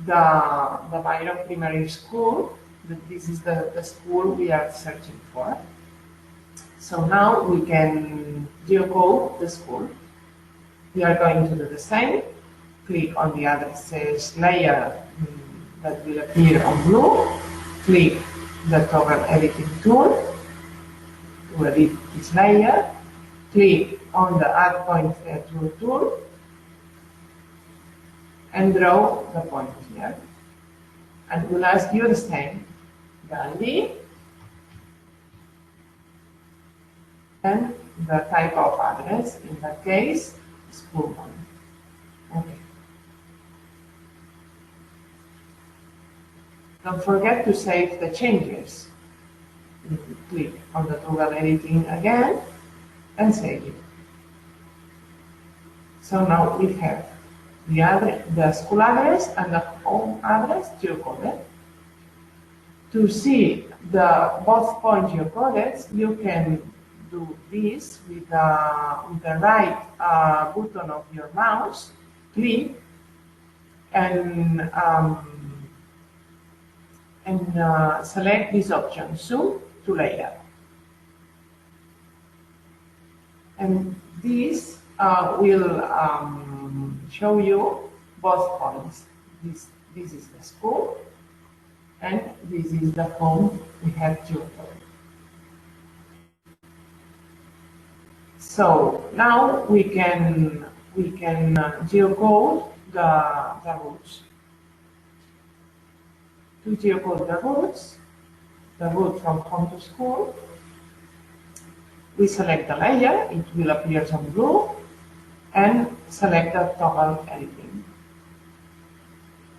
the Byron Primary School. This is the school we are searching for. So now we can geocode the school. We are going to do the same. Click on the addresses layer that will appear on blue. Click the toggle editing tool to edit this layer. Click on the Add Point Feature tool and draw the point here. And we'll ask you the same, the ID and the type of address, in that case, school one. Okay. Don't forget to save the changes. Click on the toggle editing again and save it. So now we have the school address and the home address geocoded. To see both points geocoded, you can do this with the right button of your mouse. Click and select this option, Zoom to Layer. And this will show you both points. This is the school, and this is the home we have geocoded. So now we can geocode the routes. To geocode the route from home to school, we select the layer, it will appear on blue, and select the toggle editing.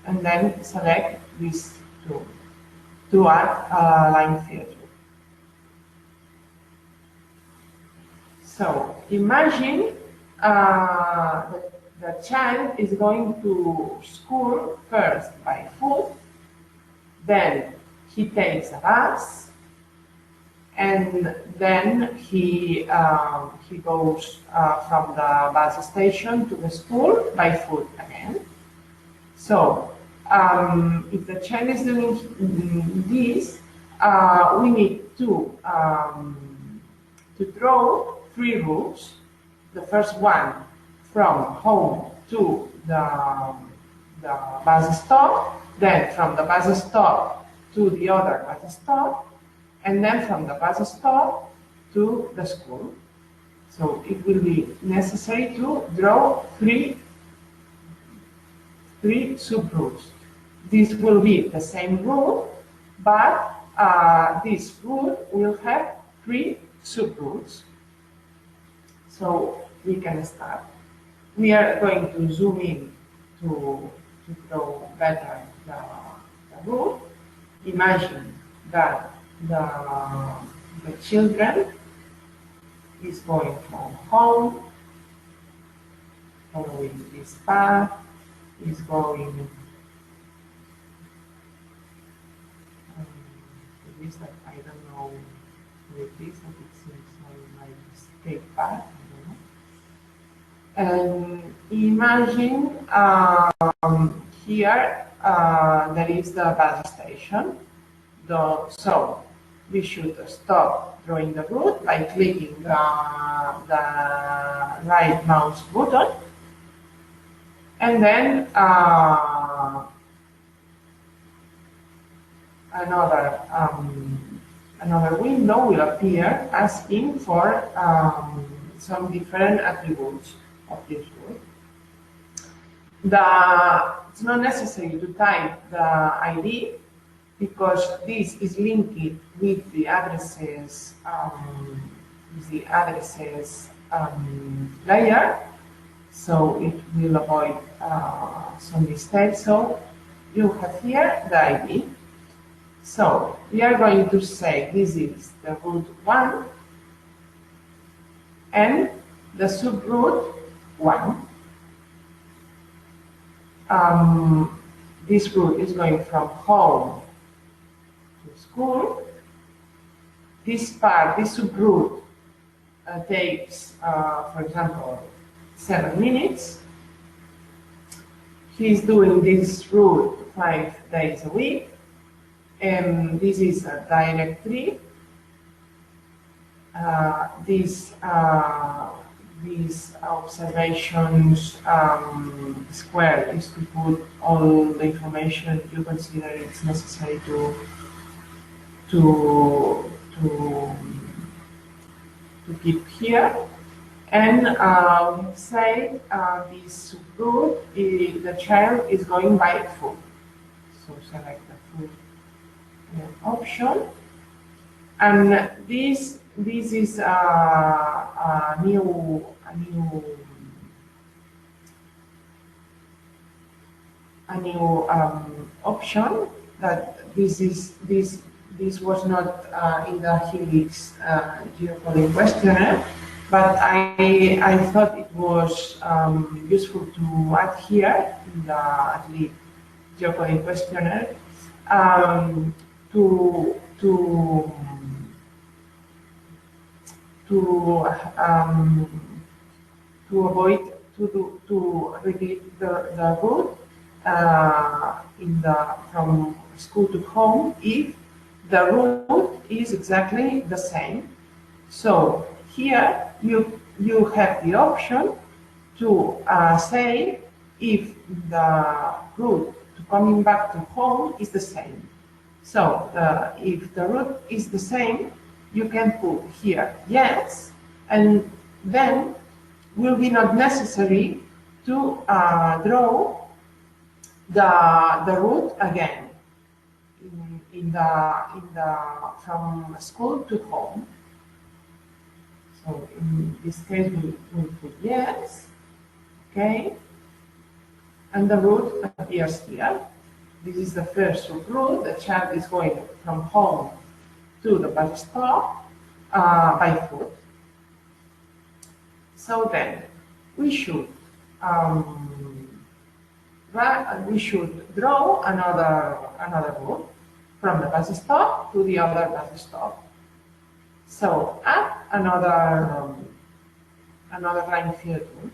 And then select these two to add a line filter. So imagine the child is going to school first by foot, then he takes a bus, and then he goes from the bus station to the school by foot again. So if the child is doing this, we need to draw 3 routes. The first one from home to the bus stop, then from the bus stop to the other bus stop, and then from the bus stop to the school. So it will be necessary to draw 3 subroutes. This will be the same route, but this route will have 3 subroutes. So we can start. We are going to zoom in to draw better the route. Imagine that the children is going from home, following this path, is going to this that I don't know with this, but it seems like escape path. And imagine here there is the bus station. So we should stop drawing the route by clicking the right mouse button, and then another window will appear asking for some different attributes of this route. It's not necessary to type the ID because this is linked with the addresses layer, so it will avoid some mistakes. So you have here the ID. So we are going to say this is the route 1 and the subroute 1. This route is going from home to school. This subroute takes, for example, 7 minutes. He's doing this route 5 days a week, and this is a directory. These observations square is to put all the information you consider it's necessary to keep here. And we say this subroute, the child is going by foot. So select the foot option, and this is a new option that this was not in the Helix geocoding questionnaire, but I thought it was useful to add here in the at least geocoding questionnaire to avoid to repeat the route from school to home if the route is exactly the same. So here you have the option to say if the route to coming back to home is the same. So if the route is the same, you can put here yes, and then will be not necessary to draw the route again in the from school to home. So in this case, we'll put yes, okay, and the route appears here. This is the first route. The child is going from home to the bus stop by foot. So then we should draw another route from the bus stop to the other bus stop. So add another line filter.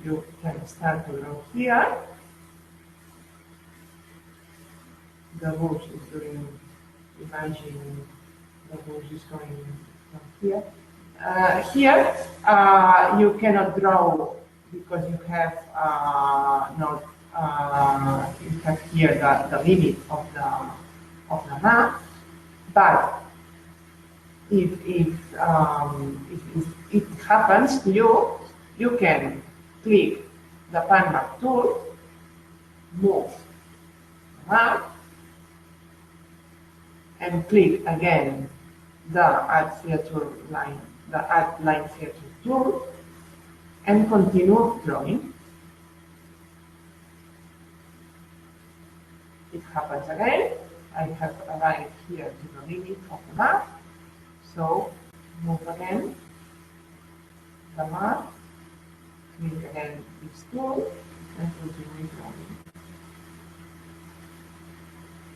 You can start to draw here. The route is doing, imagine the route is going from here. Here, you cannot draw because you have you have here the limit of the map. But if it happens to you, you can click the pan map tool, move the map, and click again the add line filter tool, and continue drawing. It happens again. I have arrived here to the limit of the map, so move again the map, click again this tool, and continue drawing.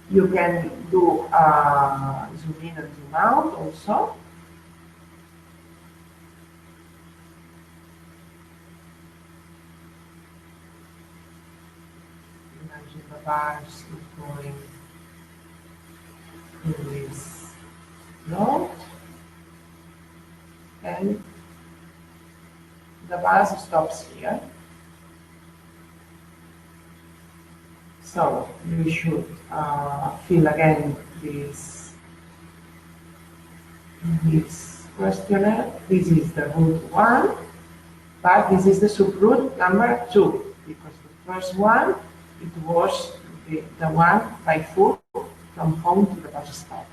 You can do zoom in and zoom out also. Imagine the bars is going in this node, and the bus stops here. So you should fill again this questionnaire. This is the route 1, but this is the subroute number 2, because the first one, it was the one by foot from home to the bus stop.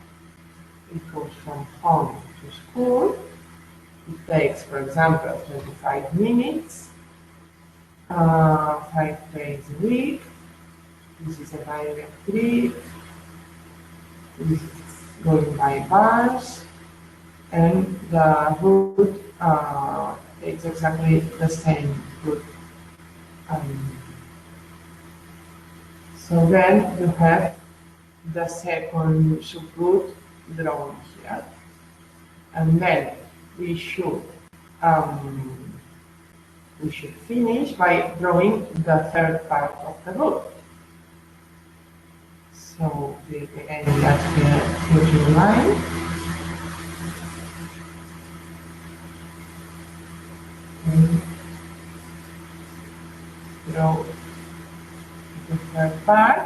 It goes from home to school. It takes, for example, 25 minutes, 5 days a week. This is a direct trip. This is going by bus, and the route is exactly the same route. So then you have the second subroute drawn here, and then we should finish by drawing the third part of the route. So click again that filter line. And draw the third part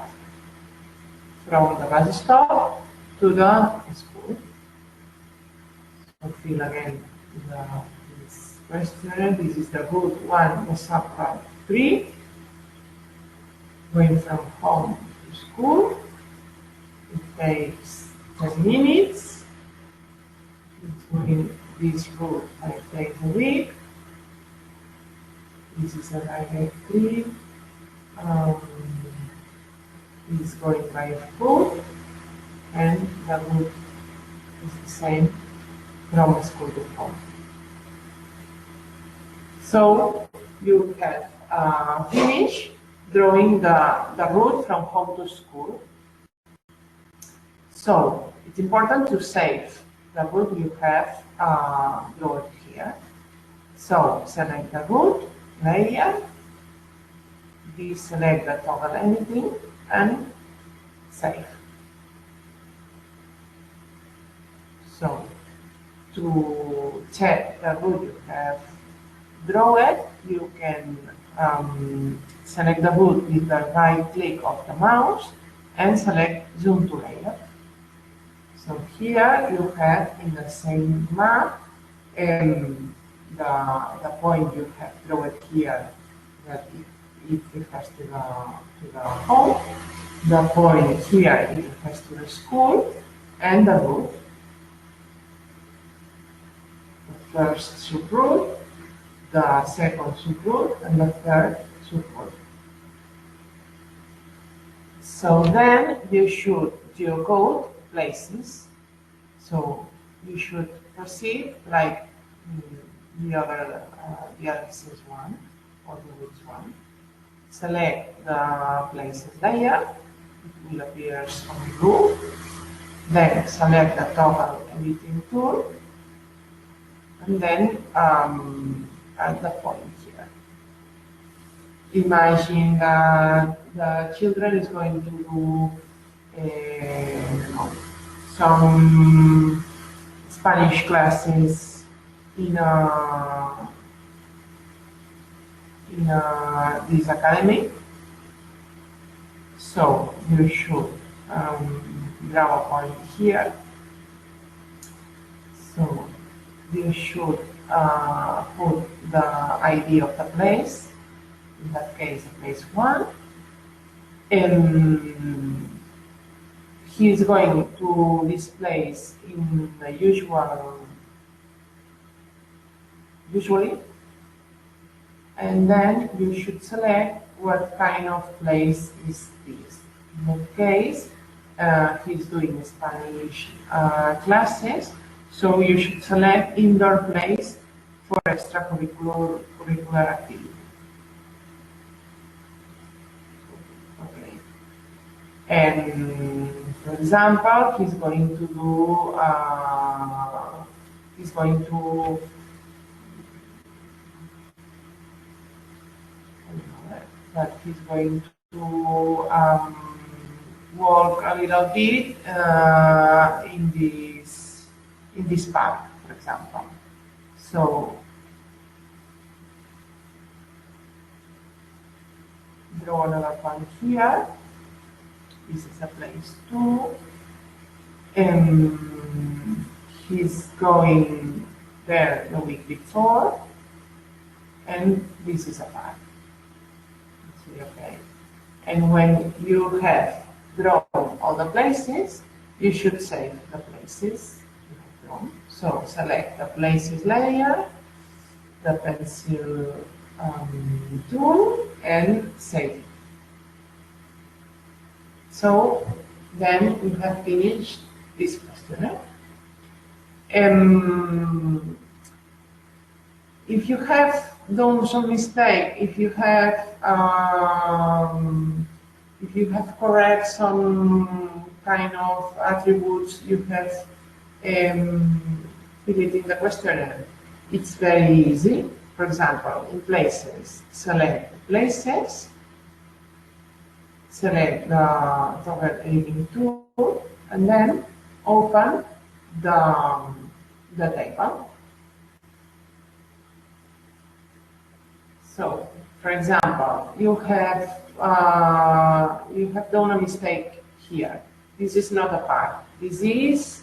from the bus stop to the school. So fill again this questionnaire. This is the route 1, the subpart 3, going from home to school. It takes 10 minutes. It's going this route 5 days a week. This is a direct trip. This is going by foot, and the route is the same from school to home. So you have finished drawing the route from home to school. So it's important to save the route you have drawn here. So select the route, layer, deselect the toggle anything, and save. So to check the route you have draw it, you can select the root with the right click of the mouse and select zoom to layer. So here you have in the same map the point you have drawn here that it refers to the home, the point here it refers to the school, and the root. The first subroot, the second subroot, and the third subroot. So then you should geocode places. So you should proceed like the other one or the which one. Select the places layer. It will appear on blue. Then select the toggle editing tool. And then add the point here. Imagine that the children is going to do some Spanish classes in this academy. So you should draw a point here. So you should put the ID of the place, in that case place 1, and he is going to this place in the usually, and then you should select what kind of place is this. In that case, he's doing Spanish classes, so you should select indoor place for extracurricular activity. Okay. And for example, he's going to do, he's going to work a little bit in this park, for example. So draw another one here. This is a place 2, and he's going there the week before, and this is a park. Okay. And when you have drawn all the places, you should save the places you have drawn. So select the places layer, the pencil tool, and save. So then you have finished this questionnaire. If you have done some mistake, if you have correct some kind of attributes you have filled in the questionnaire, it's very easy. For example, in places, select places, select the toggle editing tool, and then open the table. So, for example, you have done a mistake here. This is not a park. This is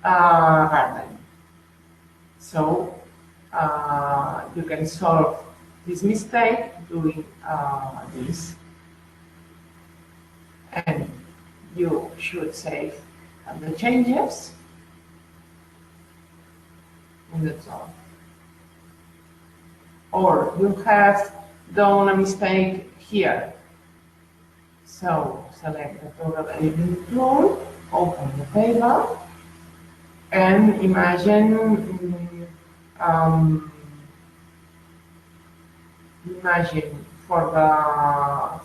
a garden. So you can solve this mistake doing this, and you should save the changes, and that's all. Or you have done a mistake here. So select the toggle editing tool, open the table, and imagine for the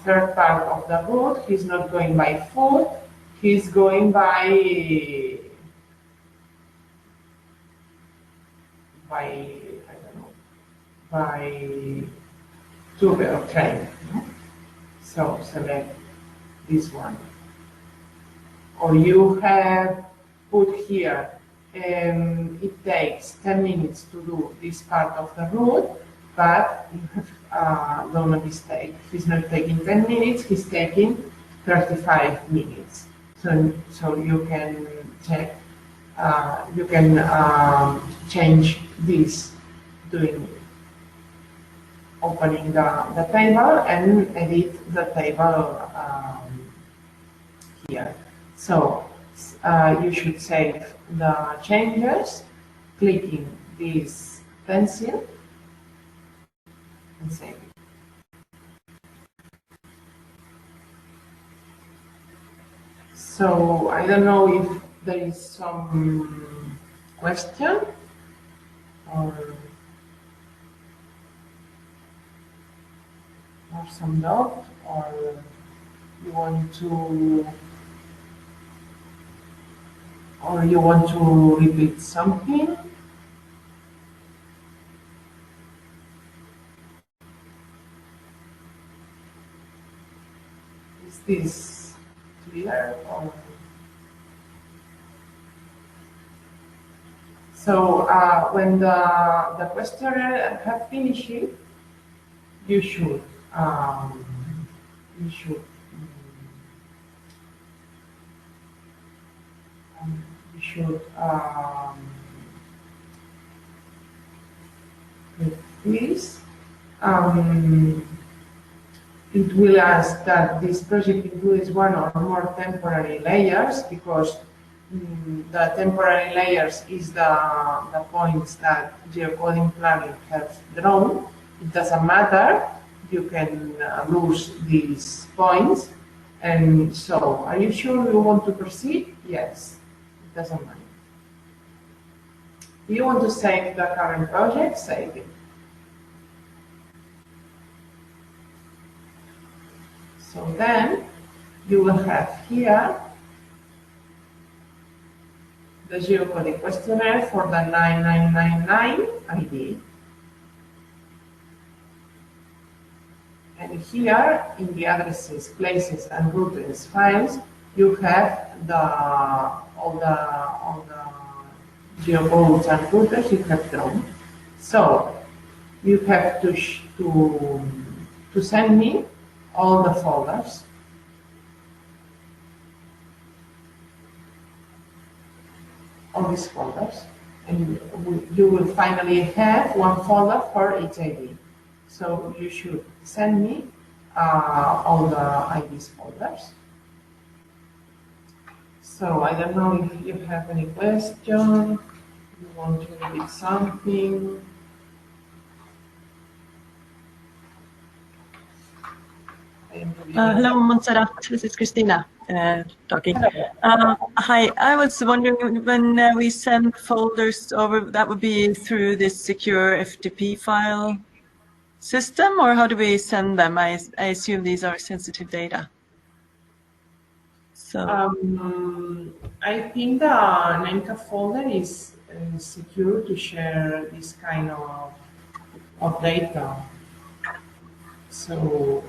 third part of the route, he's not going by foot, he's going by tube or train. So select this one. Or you have put here, it takes 10 minutes to do this part of the route, but you have done a mistake. He's not taking 10 minutes, he's taking 35 minutes. So you can check, you can change this doing opening the table and edit the table here. So you should save the changes, clicking this pencil and save it. So I don't know if there is some question or some doubt, or you want to repeat something. Is this clear? Or... So when the questionnaire have finished, you should please. It will ask that this project includes one or more temporary layers, because the temporary layers is the points that geocoding plugin has drawn. It doesn't matter, you can lose these points. And so, are you sure you want to proceed? Yes, it doesn't matter. If you want to save the current project, save it. So then you will have here the geocoding questionnaire for the 9999 ID. And here in the addresses, places, and routes files, you have all the geocodes and routers you have drawn. So you have to send me all the folders. All these folders, and you will finally have one folder for each ID. So you should send me all the IDs folders. So I don't know if you have any question, you want to read something. Hello, Montserrat. This is Christina talking. Hi, I was wondering, when we send folders over, that would be through this secure FTP file system, or how do we send them? I assume these are sensitive data. So I think the NAMCA folder is secure to share this kind of data. So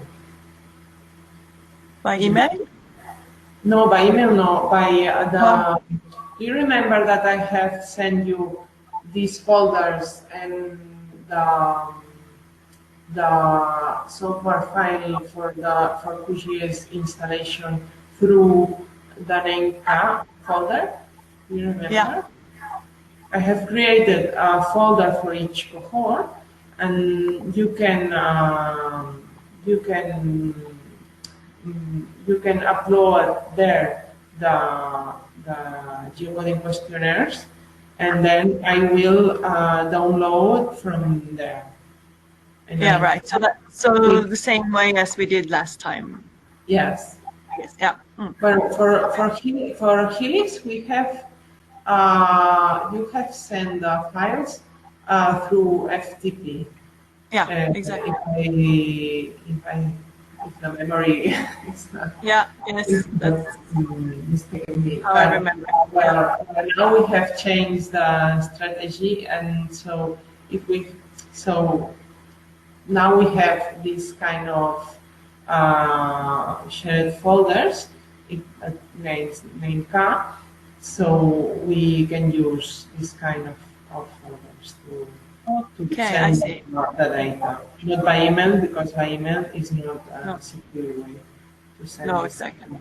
by email? No, by email, no. By the. Do you remember that I have sent you these folders and the software file for QGIS installation through the NAMCA folder? Do you remember? Yeah. I have created a folder for each cohort, and you can upload there the geocoding questionnaires, and then I will download from there. And yeah, right. So the same way as we did last time. Yes. Yes. Yeah. For Helix, we have you have sent the files through FTP. Yeah, exactly. If the memory is not. Yeah, yes, that's mistaken. How I remember. Well, now we have changed the strategy, and so now we have this kind of shared folders, named NAMCA, so we can use this kind of folders too. Okay, send I see. the data. Not by email, because by email is not a secure way to send No, it. exactly.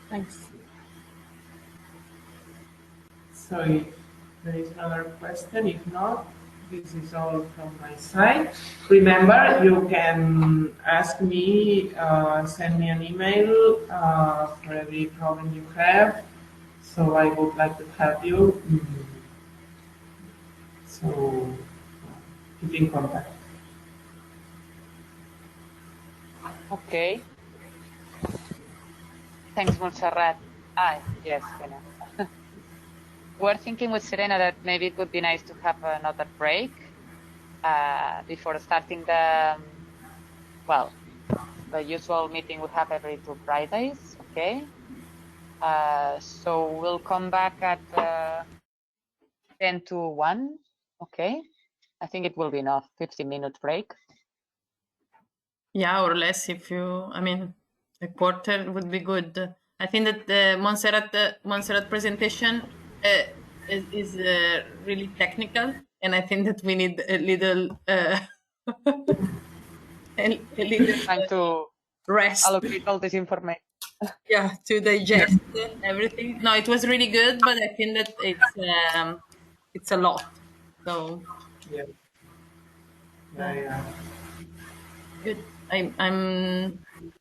Thanks. So if there is another question, if not, this is all from my side. Remember, you can ask me, send me an email for every problem you have. So I would like to help you. So keep in contact. Okay. Thanks, Montserrat. Yes, Helena. We're thinking with Serena that maybe it would be nice to have another break before starting the usual meeting we have every 2 Fridays. Okay. So we'll come back at 10 to 1. Okay. I think it will be enough. 15-minute break. Yeah, or less if you, I mean, a quarter would be good. I think that the Montserrat presentation is really technical, and I think that we need a little a little Time to rest. allocate all this information. Yeah, to digest everything. No, it was really good, but I think that it's a lot. So Yeah. Yeah. good. I'm